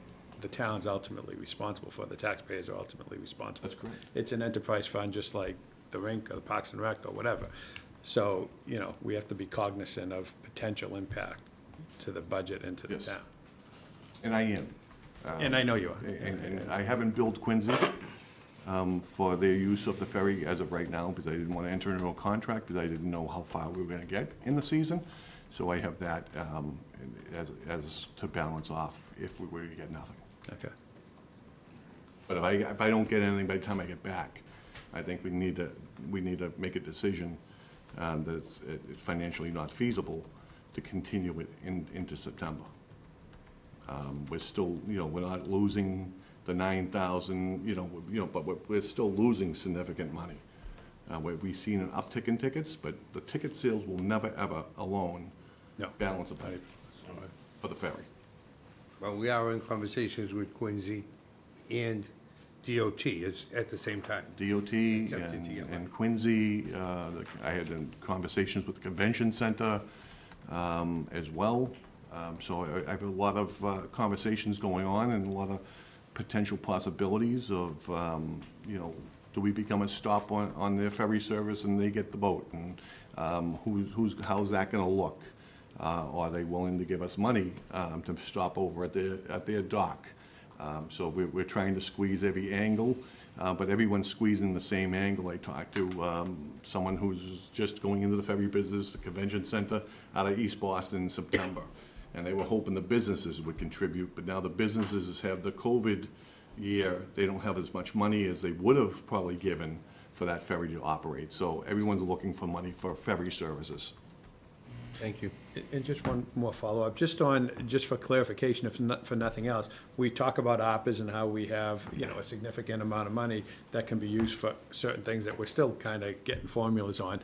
the town's ultimately responsible for, the taxpayers are ultimately responsible. That's correct. It's an enterprise fund, just like the rink or the Parks and Rec or whatever. So, you know, we have to be cognizant of potential impact to the budget and to the Yes. town. And I am. And I know you are. And I haven't billed Quincy for their use of the ferry as of right now, because I didn't want to enter into a contract, because I didn't know how far we were going to get in the season. So I have that as to balance off if we were to get nothing. Okay. But if I don't get anything by the time I get back, I think we need to make a decision that it's financially not feasible to continue it into September. We're still, we're not losing the 9,000, but we're still losing significant money. We've seen an uptick in tickets, but the ticket sales will never, ever alone No. balance the budget for the ferry. Well, we are in conversations with Quincy and DOT at the same time. DOT Attempted to get one. and Quincy, I had conversations with the convention center as well. So I have a lot of conversations going on and a lot of potential possibilities of, do we become a stop on their ferry service and they get the boat? And how's that gonna look? Are they willing to give us money to stop over at their dock? So we're trying to squeeze every angle, but everyone's squeezing the same angle. I talked to someone who's just going into the ferry business, the convention center out of East Boston in September. And they were hoping the businesses would contribute, but now the businesses have the COVID year. They don't have as much money as they would have probably given for that ferry to operate. So everyone's looking for money for ferry services. Thank you. And just one more follow-up, just for clarification, if not, for nothing else, we talk about ARPAs and how we have, a significant amount of money that can be used for certain things that we're still kind of getting formulas on.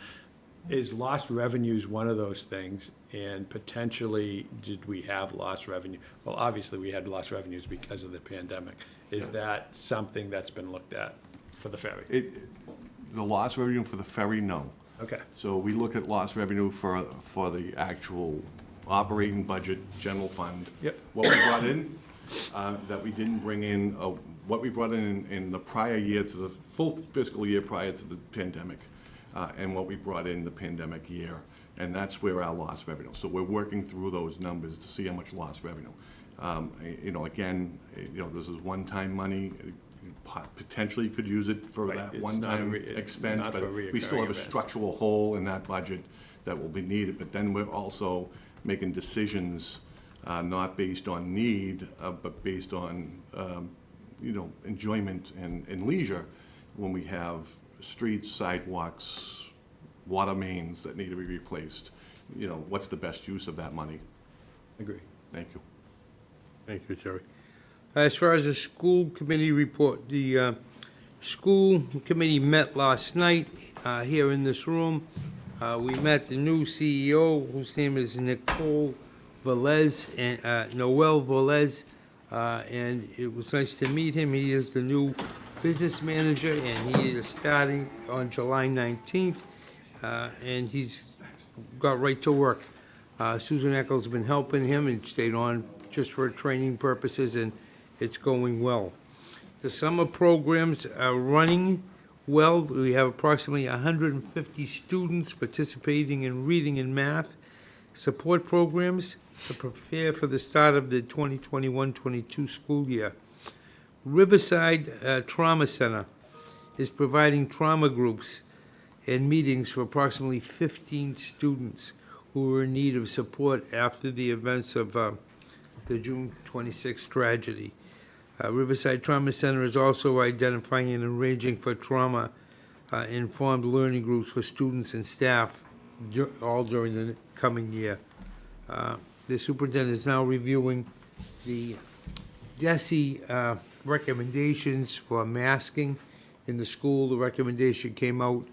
Is lost revenues one of those things, and potentially, did we have lost revenue? Well, obviously, we had lost revenues because of the pandemic. Is that something that's been looked at for the ferry? The lost revenue for the ferry, no. Okay. So we look at lost revenue for the actual operating budget, general fund. Yep. What we brought in, that we didn't bring in, what we brought in the prior year to the full fiscal year prior to the pandemic, and what we brought in the pandemic year. And that's where our lost revenue. So we're working through those numbers to see how much lost revenue. Again, this is one-time money. Potentially you could use it for Right. that It's one-time not expense, not but for we still reoccurring have a events. structural hole in that budget that will be needed. But then we're also making decisions, not based on need, but based on, enjoyment and leisure, when we have streets, sidewalks, water mains that need to be replaced. What's the best use of that money? Agree. Thank you. Thank you, Terry. As far as the school committee report, the school committee met last night here in this room. We met the new CEO, whose name is Noel Velez, and it was nice to meet him. He is the new business manager, and he is starting on July 19th, and he's got right to work. Susan Eccles has been helping him and stayed on just for training purposes, and it's going well. The summer programs are running well. We have approximately 150 students participating in reading and math support programs to prepare for the start of the 2021-22 school year. Riverside Trauma Center is providing trauma groups and meetings for approximately 15 students who are in need of support after the events of the June 26th tragedy. Riverside Trauma Center is also identifying and arranging for trauma-informed learning groups for students and staff all during the coming year. The superintendent is now reviewing the DESE recommendations for masking in the school. The recommendation came out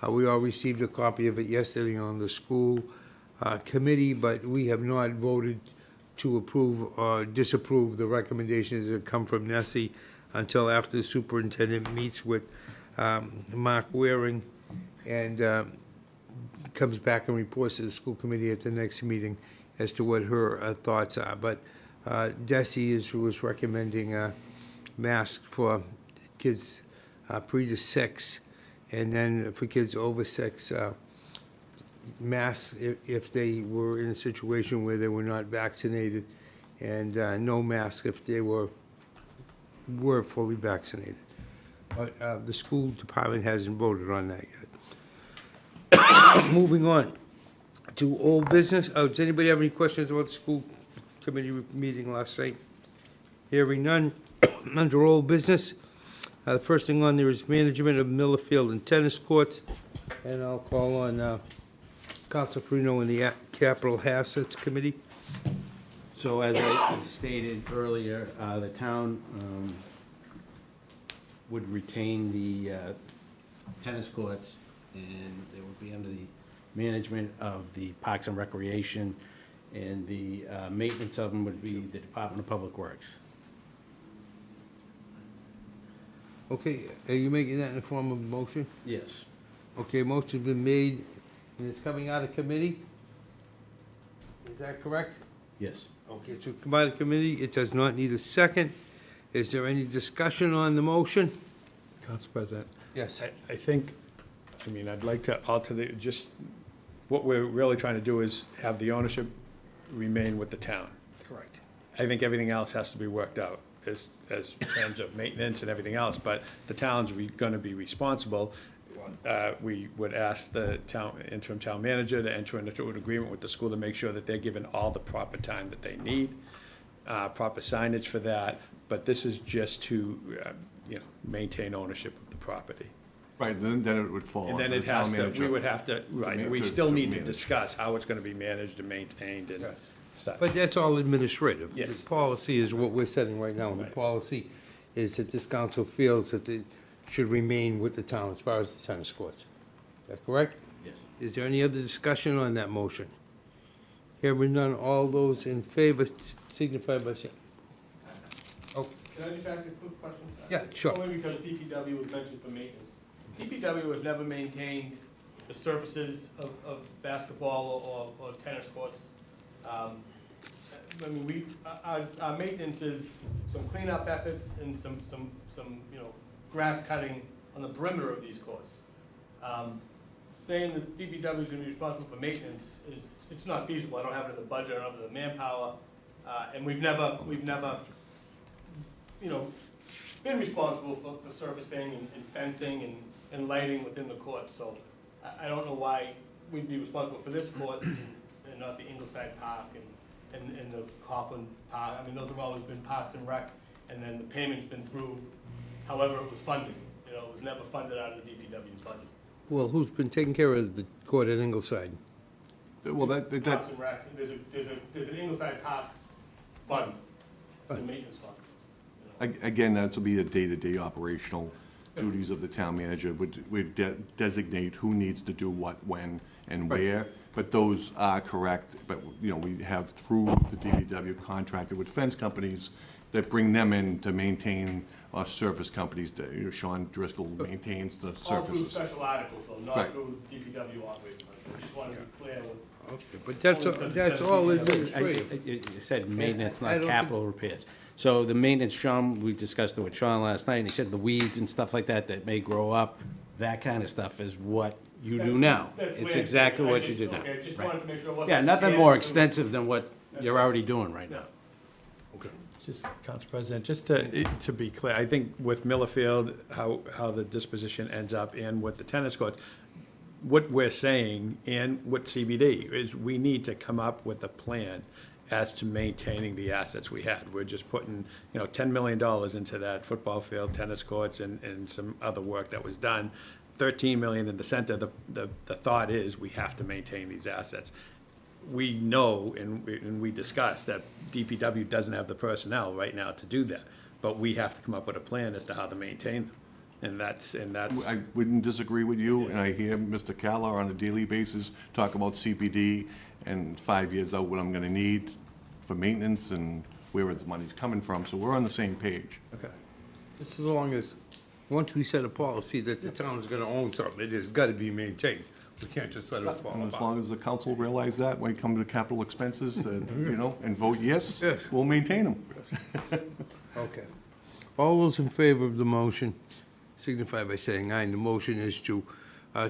We all received a copy of it yesterday on the school committee, but we have not voted to approve or disapprove the recommendations that come from Nessie until after the superintendent meets with Mark Waring and comes back and reports to the school committee at the next meeting as to what her thoughts are. But Desi was recommending masks for kids pre to 6, and then for kids over 6, masks if they were in a situation where they were not vaccinated, and no mask if they were fully vaccinated. But the school department hasn't voted on that yet. Moving on to old business. Does anybody have any questions about the school committee meeting last night? Hearing none. Under old business, the first thing on there is management of Miller Field and tennis courts, and I'll call on Council Farino and the Capital Assets Committee. So as I stated earlier, the town would retain the tennis courts, and they would be under the management of the Parks and Recreation, and the maintenance of them would be the Department of Public Works. Okay, are you making that in the form of a motion? Yes. Okay, motion's been made, and it's coming out of committee? Is that correct? Yes. Okay, so it's come out of committee, it does not need a second. Is there any discussion on the motion? Council President? Yes. I think, I'd like to alternate, just, what we're really trying to do is have the ownership remain with the town. Correct. I think everything else has to be worked out as terms of maintenance and everything else, but the town's gonna be responsible. We would ask the interim town manager to enter into an agreement with the school to make sure that they're given all the proper time that they need, proper signage for that, but this is just to, maintain ownership of the property. Right, then it would fall And onto then the town manager. we would have to, right, we still need to discuss how it's gonna be managed and maintained and such. But that's all administrative. Yes. The policy is what we're setting right now, and the Right. policy is that this council feels that it should remain with the town as far as the tennis courts. Is that correct? Yes. Is there any other discussion on that motion? Hearing none, all those in favor signify by saying. Okay, Can I just ask you a quick question? yeah, sure. Only because DPW was mentioned for maintenance. DPW has never maintained the surfaces of basketball or tennis courts. Our maintenance is some cleanup efforts and some grass cutting on the perimeter of these courts. Saying that DPW is gonna be responsible for maintenance it's not feasible. I don't have it in the budget, I don't have the manpower, and we've never, been responsible for servicing and fencing and lighting within the court, so I don't know why we'd be responsible for this court and not the Ingleside Park and the Coughlin Park. Those have always been Parks and Rec, and then the payment's been through however it was funded. It was never funded out of the DPW's budget. Well, who's been taking care of the court at Ingleside? Well, that, Parks and Rec, there's an Ingleside Park fund, the maintenance fund. again, that will be the day-to-day operational duties of the town manager, would designate who needs to do what, when, and where. But those are correct, but, we have through the DPW contracted with fence companies that bring them in to maintain our service companies. Sean Driscoll maintains the All through surfaces. special articles, though, not Right. through DPW operating budget. I just wanted to be clear with. Okay, but that's all administrative. You said maintenance, I not don't capital repairs. So the maintenance, Sean, we discussed it with Sean last night, and he said the weeds and stuff like that may grow up, that kind of stuff is what you do now. That's It's landscaping. exactly I what just- you do now. okay, just Right. wanted to make sure it wasn't. Yeah, nothing more Yeah. extensive than what you're already doing right now. Just, Council President, just to be clear, I think with Millerfield, how the disposition ends up and with the tennis courts, what we're saying and what CBD is we need to come up with a plan as to maintaining the assets we had. We're just putting, $10 million into that football field, tennis courts, and some other work that was done. 13 million in the center. The thought is we have to maintain these assets. We know and we discussed that DPW doesn't have the personnel right now to do that, but we have to come up with a plan as to how to maintain them. And that's, I wouldn't disagree with you, and I hear Mr. Calla on a daily basis talk about CPD and 5 years out what I'm gonna need for maintenance and where the money's coming from, so we're on the same page. okay. Just as long as, once we set a policy that the town is gonna own something, it has gotta be maintained. We can't just let it fall And as apart. long as the council realize that when it comes to capital expenses, that, you know, and vote yes, Yes. we'll maintain them. Okay. All those in favor of the motion signify by saying aye. And the motion is to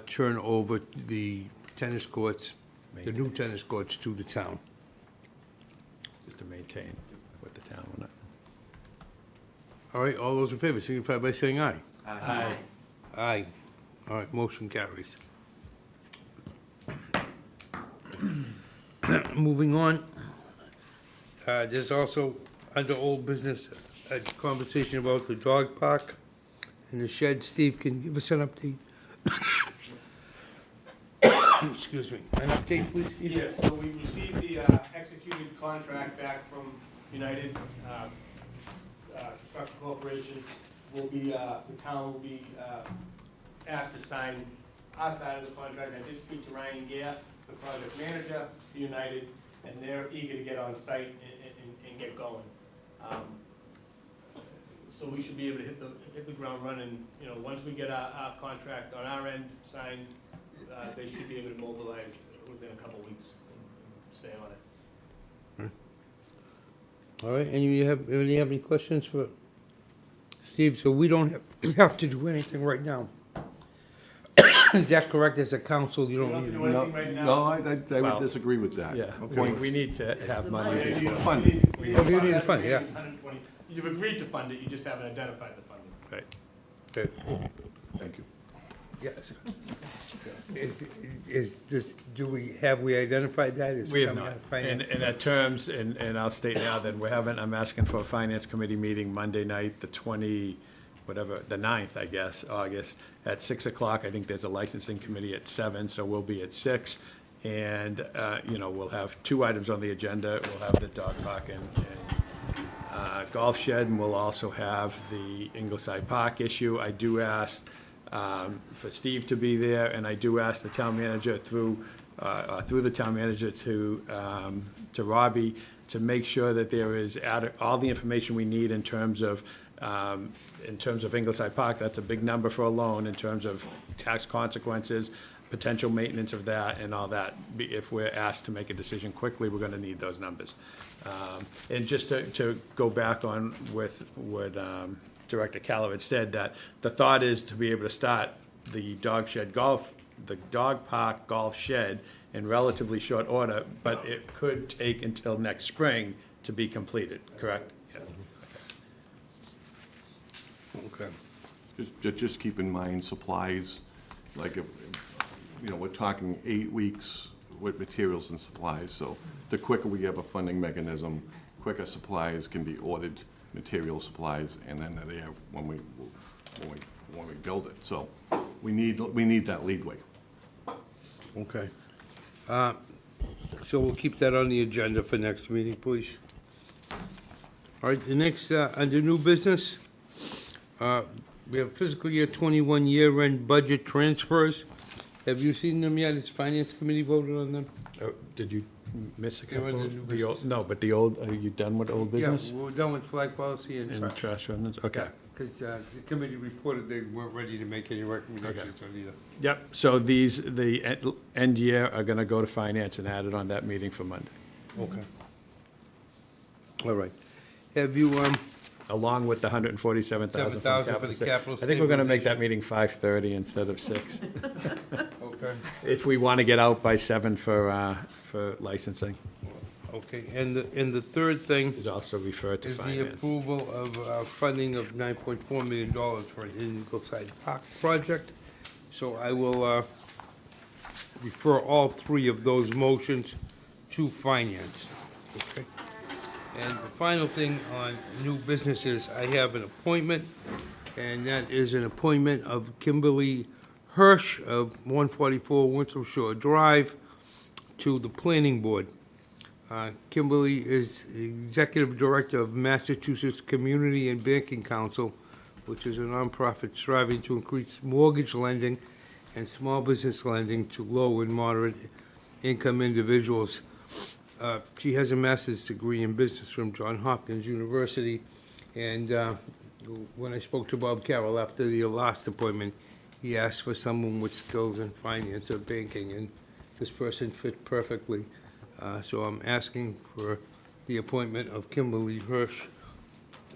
turn over the tennis courts, the new tennis courts to the town. Just to maintain with the town. We're not- All right, all those in favor signify by saying aye. Aye. Aye. All right, motion carries. Moving on, there's also, under old business, a conversation about the dog park and the shed. Steve, can you give us an update? Excuse me, an update, please, Steve? Yes, so we received the executed contract back from United Construction Corporation. Will be, the town will be asked to sign our side of the contract. I did speak to Ryan Gare, the project manager for United, and they're eager to get on site and get going. So we should be able to hit the ground running, you know, once we get our contract on our end signed, they should be able to mobilize within a couple weeks and stay on it. All right, and you have any questions for Steve? So we don't have to do anything right now. Is that correct, as a council, you We don't don't need? do No, anything right now. no, I Well, would disagree with that. Yeah, Point. we need to have money. You need before- funding. Oh, you need to fund it, yeah. 120. You've agreed to fund it, you just haven't identified the funding. Right. Okay. Thank you. Yes. Is this, have we identified that? Is it We have coming not. out of finance? And at terms, and I'll state now that I'm asking for a finance committee meeting Monday night, the 9th, I guess, August, at 6 o'clock. I think there's a licensing committee at 7, so we'll be at 6. And, we'll have 2 items on the agenda. We'll have the dog park and golf shed, and we'll also have the Ingleside Park issue. I do ask for Steve to be there, and I do ask the town manager through the town manager to Robbie to make sure that there is all the information we need in terms of Ingleside Park. That's a big number for a loan in terms of tax consequences, potential maintenance of that and all that. If we're asked to make a decision quickly, we're gonna need those numbers. And just to go back on with what Director Calla had said, that the thought is to be able to start the dog park golf shed in relatively short order, but it could take until next spring to be completed, correct? Yeah. Okay. Just keep in mind supplies, like if, we're talking 8 weeks with materials and supplies, so the quicker we have a funding mechanism, quicker supplies can be ordered, material supplies, and then they're there when we build it. So we need that leadway. Okay. So we'll keep that on the agenda for next meeting, please. All right, the next, under new business, we have fiscal year 21 year-end budget transfers. Have you seen them yet? Has Finance Committee voted on them? Did you miss a They're couple? under new The old- business. No, but the old, are you done with old business? Yeah, we're done with flag policy and And trash. trash ordinance, okay. Because the committee reported they weren't ready to make any recommendations on either. Yep, so the end year are gonna go to finance and add it on that meeting for Monday, Okay. All right. Have you, along with the 147,000 from 7,000 for the capital I think we're gonna make that stabilization. meeting 5:30 instead of 6, okay, if we wanna get out by 7 for licensing, okay. And the third thing is also referred to is the finance. approval of funding of $9.4 million for an Ingleside Park project. So I will refer all 3 of those motions to finance. Okay. And the final thing on new businesses, I have an appointment, and that is an appointment of Kimberly Hirsch of 144 Winthrop Shore Drive to the Planning Board. Kimberly is the Executive Director of Massachusetts Community and Banking Council which is a nonprofit striving to increase mortgage lending and small business lending to low and moderate income individuals. She has a master's degree in business from Johns Hopkins University, and when I spoke to Bob Carroll after the last appointment, he asked for someone with skills in finance or banking, and this person fit perfectly. So I'm asking for the appointment of Kimberly Hirsch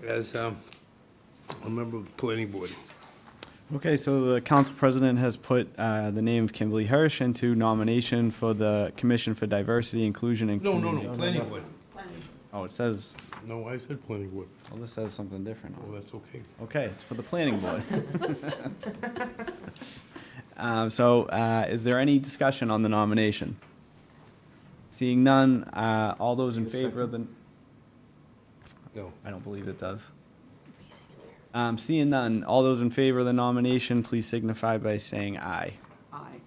as a member of the planning board. Okay, so the council president has put the name of Kimberly Hirsch into nomination for the Commission for Diversity, Inclusion, and No, Community. planning board. Oh, it says, No, I said planning board. well, this says something different. Oh, that's okay. Okay, it's for the planning board. So, is there any discussion on the nomination? Seeing none, all those in favor of the... No. I don't believe it does. Seeing none, all those in favor of the nomination, please signify by saying aye. Aye.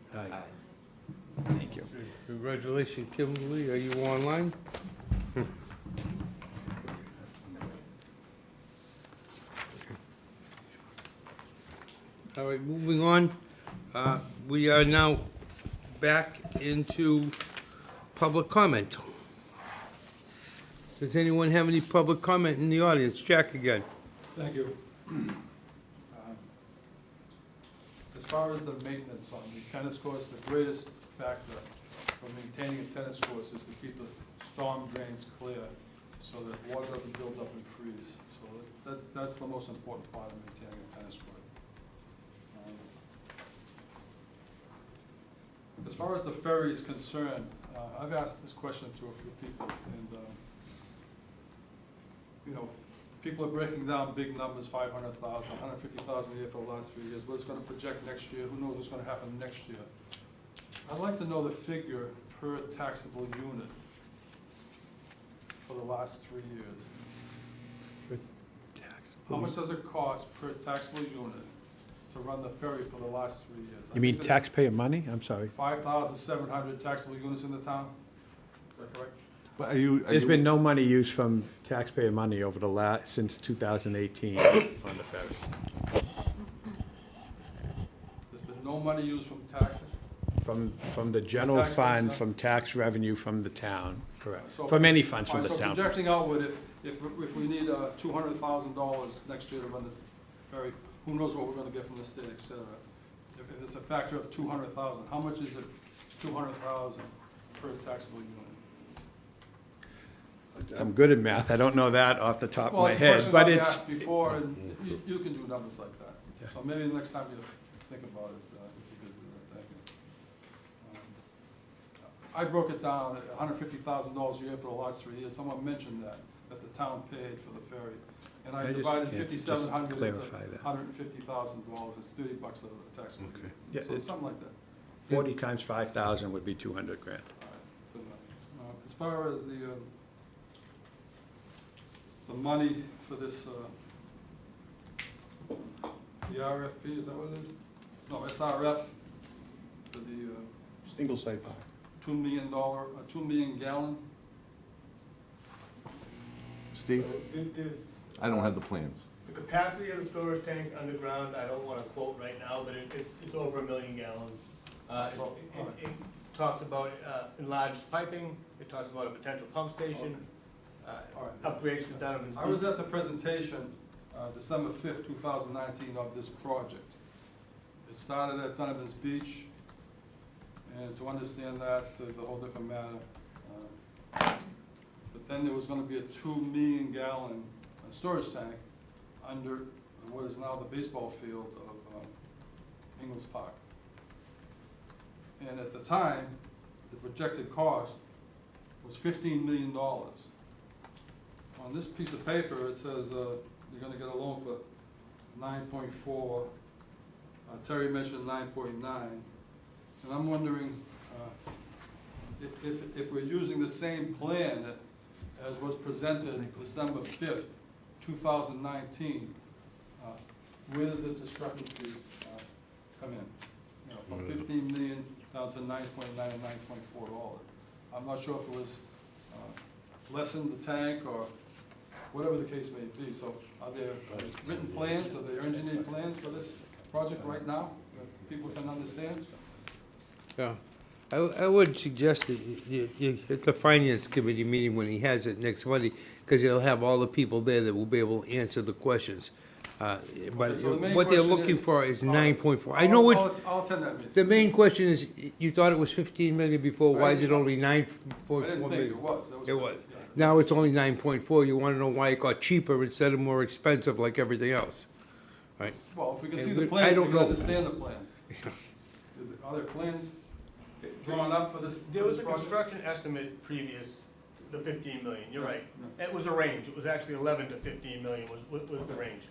Thank you. Congratulations, Kimberly. Are you online? All right, moving on. We are now back into public comment. Does anyone have any public comment in the audience? Jack again. Thank you. As far as the maintenance on the tennis courts, the greatest factor for maintaining a tennis course is to keep the storm drains clear so that water doesn't build up and freeze. So that's the most important part of maintaining a tennis court. As far as the ferry is concerned, I've asked this question to a few people, and you know, people are breaking down big numbers, 500,000, 150,000 a year for the last 3 years. What it's going to project next year? Who knows what's going to happen next year? I'd like to know the figure per taxable unit for the last 3 years. How much does it cost per taxable unit to run the ferry for the last 3 years? You mean taxpayer money? I'm sorry. 5,700 taxable units in the town? Is that correct? But are you? There's been no money used from taxpayer money over the since 2018 on the ferry. There's been no money used from taxes? From the general Tax fund, revenue? from tax revenue from the town, correct. So- From any funds All from right, the so town. projecting outward, if we need $200,000 next year to run the ferry, who knows what we're gonna get from the state, et cetera. If it's a factor of 200,000, how much is it, 200,000 per taxable unit? I'm good at math, I don't know that off the top of Well, my it's a head, question but I've it's, asked before, and you can do numbers like that. Yeah. So maybe the next time you think about it, if you could do that, thank you. I broke it down at $150,000 a year for the last 3 years. Someone mentioned that the town paid for the ferry. And I I just- divided yeah, just 5,700 into clarify that. $150,000, it's $30 of the taxable Okay. unit. Yeah, So it's- something like that. 40 times 5,000 would be 200 grand. All right, good enough. As far as the money for this, the RFP, is that what it is? No, SRF, for the Ingleside Park. $2 million gallon. Steve? There's I don't have the plans. the capacity of the storage tank underground, I don't wanna quote right now, but it's over 1 million gallons. It talks about enlarged piping, it talks about a potential pump station, All right. upgrades to Donovan's. I was at the presentation, December 5th, 2019, of this project. It started at Donovan's Beach, and to understand that is a whole different matter. But then there was gonna be a 2 million gallon storage tank under what is now the baseball field of Ingles Park. And at the time, the projected cost was $15 million. On this piece of paper, it says you're gonna get a loan for 9.4. Terry mentioned 9.9. And I'm wondering if we're using the same plan as was presented December 5th, 2019, where does the discrepancy come in? You know, from 15 million down to 9.9 and 9.4 dollars. I'm not sure if it was lessen the tank or whatever the case may be. So are there written plans, are there engineered plans for this project right now that people can understand? Yeah. I would suggest that at the finance committee meeting when he has it next Monday, because he'll have all the people there that will be able to answer the questions. But so the main what they're question looking is- for is all right. 9.4. I know what, I'll attend that meeting. the main question is, you thought it was 15 million before, why is it only 9.4 I didn't think million? it was. That It was. yeah. Now it's only 9.4, you want to know why it got cheaper instead of more expensive like everything else, right? Well, if we can see And the I plans, we don't can know. understand the plans. Are there plans drawn up for this? There for was this a project? construction estimate previous, the 15 million, you're right. It was a range, it was actually 11 to 15 million was the range.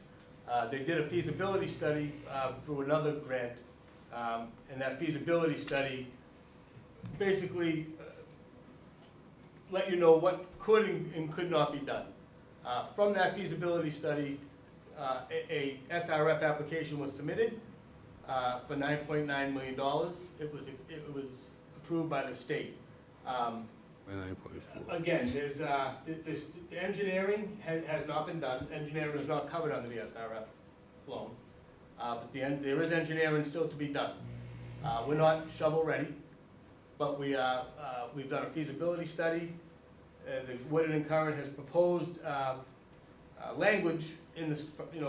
They did a feasibility study through another grant, and that feasibility study basically let you know what could and could not be done. From that feasibility study, a SRF application was submitted for $9.9 million. It was approved by the state. 9.4. Again, there's, the engineering has not been done, engineering is not covered under the SRF loan. But there is engineering still to be done. We're not shovel-ready, but we've done a feasibility study. The Woodard and Curran has proposed language in this,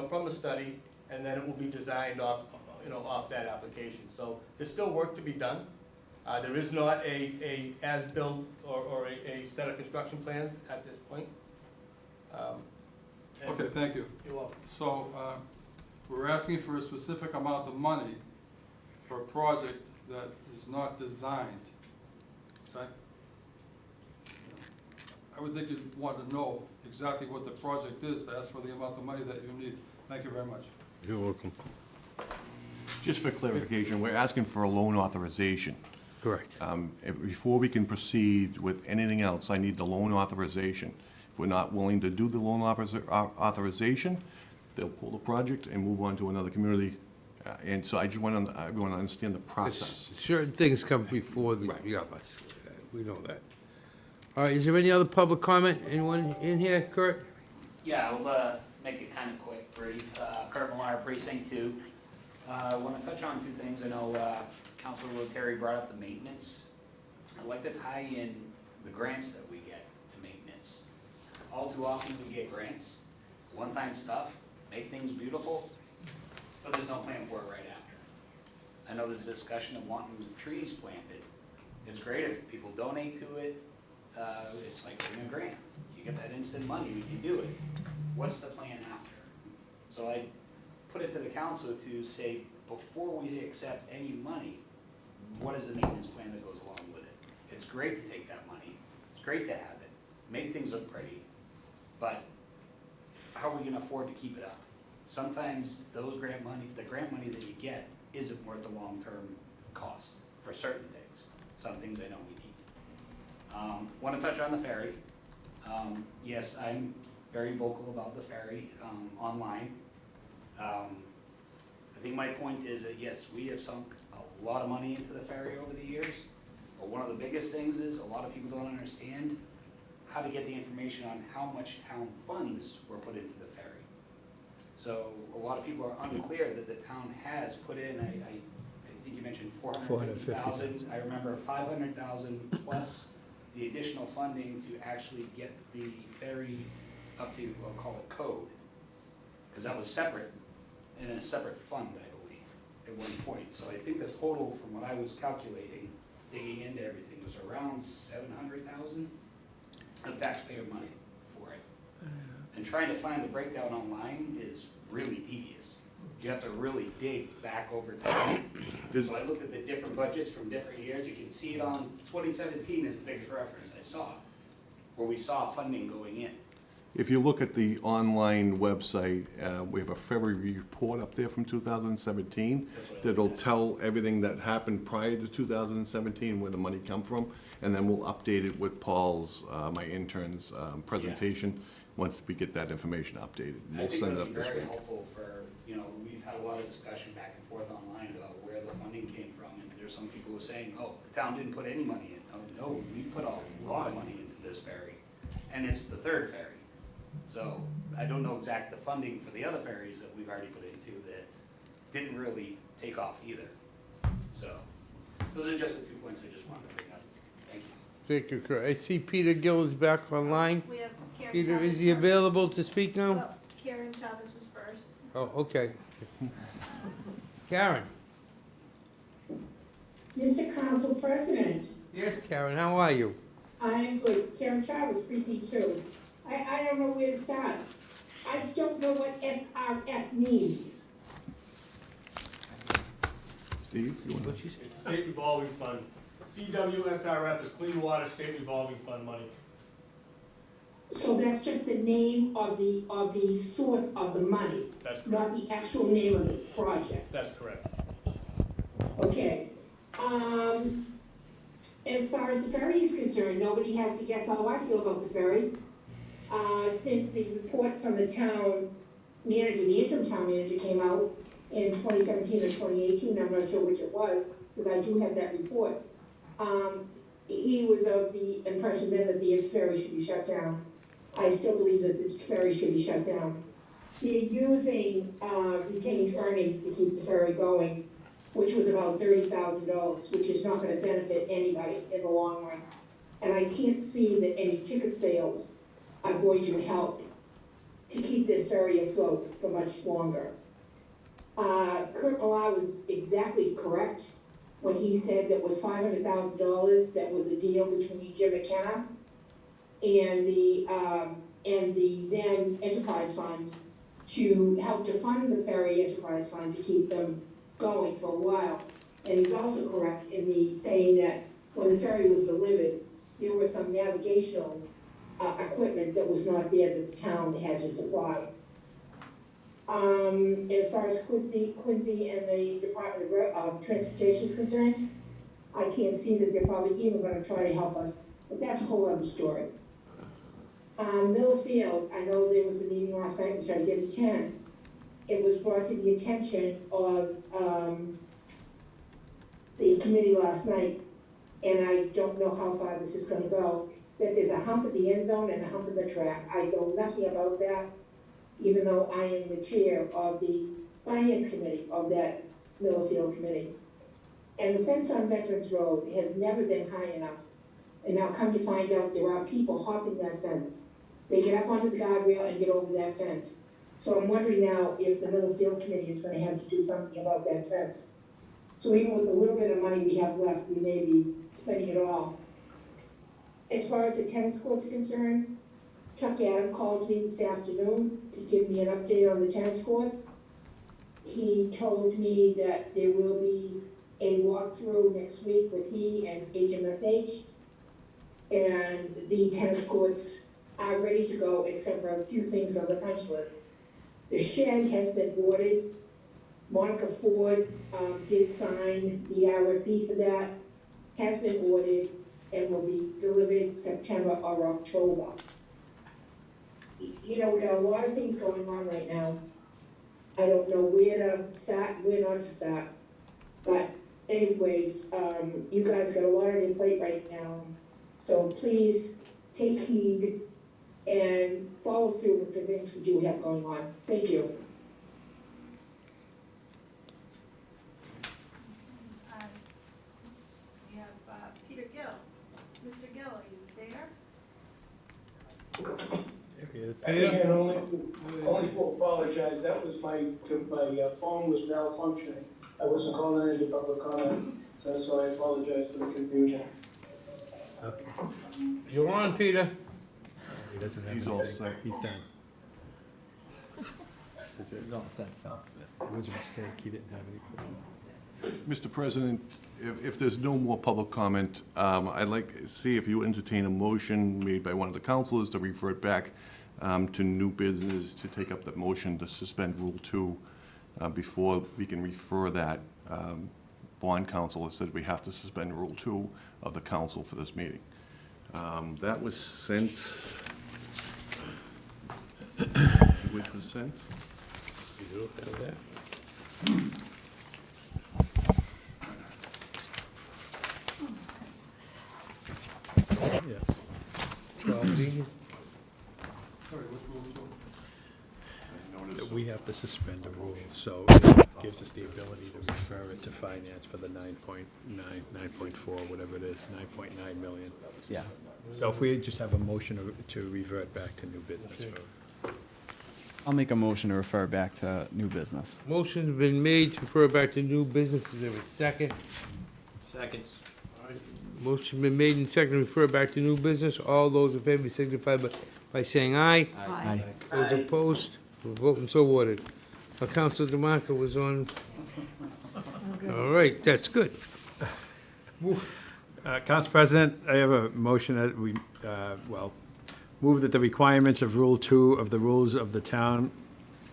from the study, and then it will be designed off that application. So there's still work to be done. There is not a as-built or a set of construction plans at this point. And Okay, thank you. You're welcome. So, we're asking for a specific amount of money for a project that is not designed, okay? I would think you'd want to know exactly what the project is to ask for the amount of money that you need. Thank you very much. You're welcome. Just for clarification, we're asking for a loan authorization. Correct. Before we can proceed with anything else, I need the loan authorization. If we're not willing to do the loan authorization, they'll pull the project and move on to another community. And so I just want everyone to understand the process. Certain things come before the others. We know that. All right, is there any other public comment? Anyone in here, Kurt? Yeah, I'll make it kind of quick, brief. Kurt Millar, Precinct 2. I want to touch on two things. I know Councilor Terry brought up the maintenance. I'd like to tie in the grants that we get to maintenance. All too often we get grants, one-time stuff, make things beautiful, but there's no plan for it right after. I know there's discussion of wanting trees planted. It's great if people donate to it. It's like getting a grant. You get that instant money, we can do it. What's the plan after? So I put it to the council to say, before we accept any money, what is the maintenance plan that goes along with it? It's great to take that money, it's great to have it, make things look pretty, but how are we gonna afford to keep it up? Sometimes those the grant money that you get isn't worth the long-term cost for certain things. Some things I know we need. Want to touch on the ferry. Yes, I'm very vocal about the ferry online. I think my point is that yes, we have sunk a lot of money into the ferry over the years, but one of the biggest things is a lot of people don't understand how to get the information on how much town funds were put into the ferry. So a lot of people are unclear that the town has put in, I think you mentioned 450,000. I remember 500,000 plus the additional funding to actually get the ferry up to, we'll call it code. Because that was separate, in a separate fund, I believe, at one point. So I think the total, from what I was calculating, digging into everything, was around 700,000 of taxpayer money for it. And trying to find the breakdown online is really tedious. You have to really dig back over time. So I looked at the different budgets from different years. You can see it on 2017 is the biggest reference I saw, where we saw funding going in. If you look at the online website, we have a February report up there from 2017 that'll tell everything that happened prior to 2017, where the money come from, and then we'll update it with Paul's, my intern's presentation, once we get that information updated. I We'll think send it that'd up be this very week. helpful for, we've had a lot of discussion back and forth online about where the funding came from, and there's some people who are saying, oh, the town didn't put any money in. Oh, no, we put a lot of money into this ferry, and it's the third ferry. So I don't know exact the funding for the other ferries that we've already put into that didn't really take off either. So those are just the 2 points I just wanted to bring up. Thank you. Thank you, Kurt. I see Peter Gill is back online. We have Karen Peter, Chavez is he first. available to speak now? Well, Karen Chavez is first. Oh, okay. Karen? Mr. Council President, Yes, Karen, how are you? I am good. Karen Chavez, Precinct 2. I don't know where to start. I don't know what SRF means. Steve, you want to? It's State Revolving Fund. CWSRF is Clean Water State Revolving Fund money. So that's just the name of the source of the money, That's correct. not the actual name of the project. That's correct. Okay. As far as the ferry is concerned, nobody has to guess how I feel about the ferry. Since the reports from the town manager, the interim town manager came out in 2017 or 2018, I'm not sure which it was, because I do have that report. He was of the impression then that the ferry should be shut down. I still believe that the ferry should be shut down. They're using retained earnings to keep the ferry going, which was about $30,000, which is not gonna benefit anybody in the long run. And I can't see that any ticket sales are going to help to keep this ferry afloat for much longer. Kurt Millar was exactly correct when he said that was $500,000, that was a deal between Jim McKenna and the then enterprise fund to help to fund the ferry enterprise fund to keep them going for a while. And he's also correct in the saying that when the ferry was delivered, there was some navigational equipment that was not there that the town had to supply. As far as Quincy and the Department of Transportation is concerned, I can't see that they're probably even gonna try to help us, but that's a whole other story. Middlefield, I know there was a meeting last night, which I did attend. It was brought to the attention of, the committee last night, and I don't know how far this is gonna go, that there's a hump at the end zone and a hump in the track. I know nothing about that, even though I am the chair of the finance committee of that Middlefield committee. And the fence on Veterans Road has never been high enough. And now come to find out, there are people hopping that fence. They get up onto the guardrail and get over that fence. So I'm wondering now if the Middlefield committee is gonna have to do something about that fence. So even with the little bit of money we have left, we may be spending it all. As far as the tennis courts are concerned, Chuck Adam called me this afternoon to give me an update on the tennis courts. He told me that there will be a walkthrough next week with he and HMFH. And the tennis courts are ready to go except for a few things on the punch list. The shed has been ordered. Monica Ford did sign the RFP for that, has been ordered, and will be delivered September or October. You know, we got a lot of things going on right now. I don't know where to start, where not to start. But anyways, you guys got a lot on your plate right now. So please take heed and follow through with the things we do have going on. Thank you. We have Peter Gill. Mr. Gill, are you there? Again, only to apologize, that was my phone was malfunctioning. I wasn't calling into public comment, so I apologize for the confusion. You're on, Peter. He doesn't have He's anything. all set. He's done. He's all set, Phil. It was a mistake, he didn't have any. Mr. President, if there's no more public comment, I'd like to see if you entertain a motion made by one of the councilors to refer it back to new business, to take up the motion to suspend Rule 2 before we can refer that. Bond counsel has said we have to suspend Rule 2 of the council for this meeting. That was sent, which was sent? You don't have that? Yes. 12B. Sorry, which rule? We have to suspend the rules, so it gives us the ability to refer it to finance for the 9.9, 9.4, whatever it is, 9.9 million. Yeah. So if we just have a motion to revert back to new business for. I'll make a motion to refer back to new business. Motion's been made to refer back to new business. Is there a second? Second. Motion been made and second to refer back to new business. All those in favor signify by saying aye. Aye. Those opposed, we're voting so ordered. Councilor DeMarco was on. All right, that's good. Council President, I have a motion that we, move that the requirements of Rule 2 of the Rules of the Town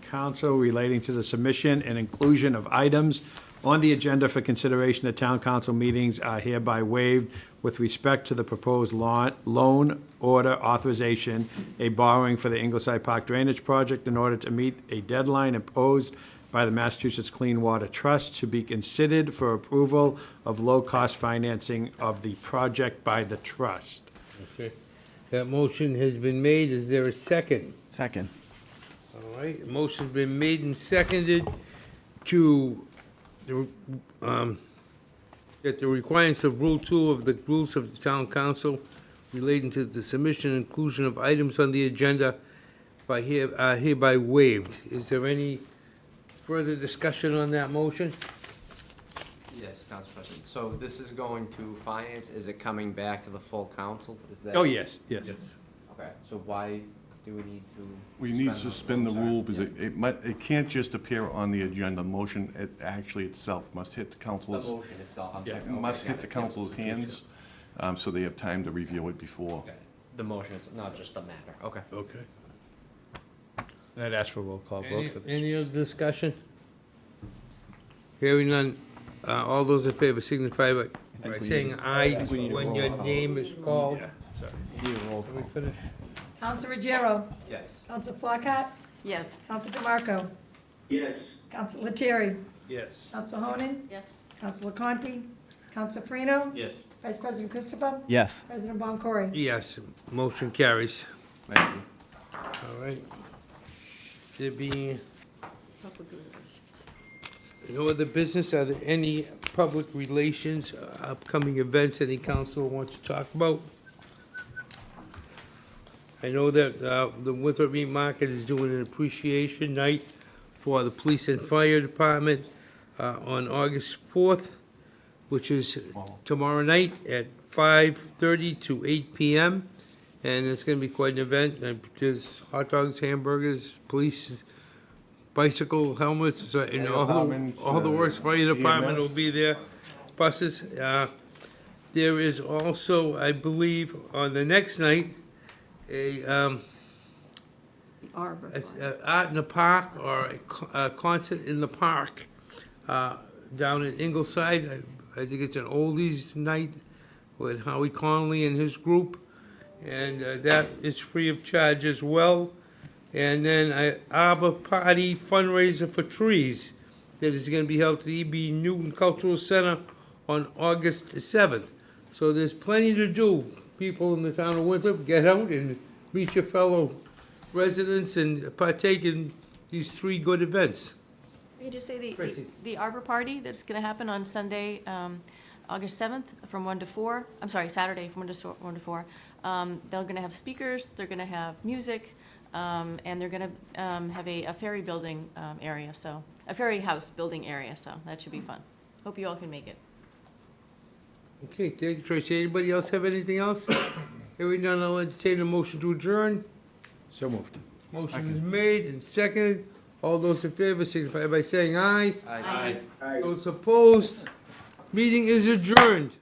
Council relating to the submission and inclusion of items on the agenda for consideration at town council meetings are hereby waived with respect to the proposed loan order authorization, a borrowing for the Ingleside Park Drainage Project in order to meet a deadline imposed by the Massachusetts Clean Water Trust to be considered for approval of low-cost financing of the project by the trust. Okay. That motion has been made. Is there a second? Second. All right, motion's been made and seconded to that the requirements of Rule 2 of the Rules of the Town Council relating to the submission and inclusion of items on the agenda are hereby waived. Is there any further discussion on that motion? Yes, Council President. So this is going to finance, is it coming back to the full council? Is that? Oh, yes. Okay, so why do we need to? We need to suspend the rule because it can't just appear on the agenda. Motion, it actually itself must hit the council's. The motion itself, I'm Yeah, sorry. must Okay, hit got the it. council's hands, so they have time to review it before. Okay. The motion, it's not just the matter. Okay. Okay. And I'd ask for a roll call vote for this. Any other discussion? Hearing none, all those in favor signify by saying aye when your name is called. Sorry. Can we finish? Council Ruggiero? Yes. Council Flockhart? Yes. Council DeMarco? Yes. Council Lettieri? Yes. Council Honan? Yes. Council Conti? Council Farino? Yes. Vice President Christopher? Yes. President Boncory? Yes, motion carries. Thank you. All right. There being no other business, are there any public relations, upcoming events any council wants to talk about? I know that the Winthrop Meat Market is doing an appreciation night for the police and fire department on August 4th, which is tomorrow night at 5:30 to 8 p.m. And it's gonna be quite an event. There's hot dogs, hamburgers, police, bicycle helmets, and department, all the works. Fire department will EMS. be there, buses. There is also, I believe, on the next night, a art in the park or a concert in the park down in Ingleside. I think it's an oldies night with Howie Connolly and his group, and that is free of charge as well. And then a Arbor Party fundraiser for trees that is going to be held at the E.B. Newton Cultural Center on August 7th. So there's plenty to do. People in the town of Winthrop, get out and meet your fellow residents and partake in these three good events. Can you just say Tracy. the Arbor Party that's going to happen on Sunday, August 7th, from 1 to 4, I'm sorry, Saturday from 1 to 4. They're going to have speakers, they're going to have music, and they're going to have a ferry building area, so, a ferry house building area, so that should be fun. Hope you all can make it. Okay, thank you, Tracy. Anybody else have anything else? Hearing none, I'll entertain a motion to adjourn. So moved. Motion is made and seconded. All those in favor signify by saying aye. Aye. Those opposed, meeting is adjourned.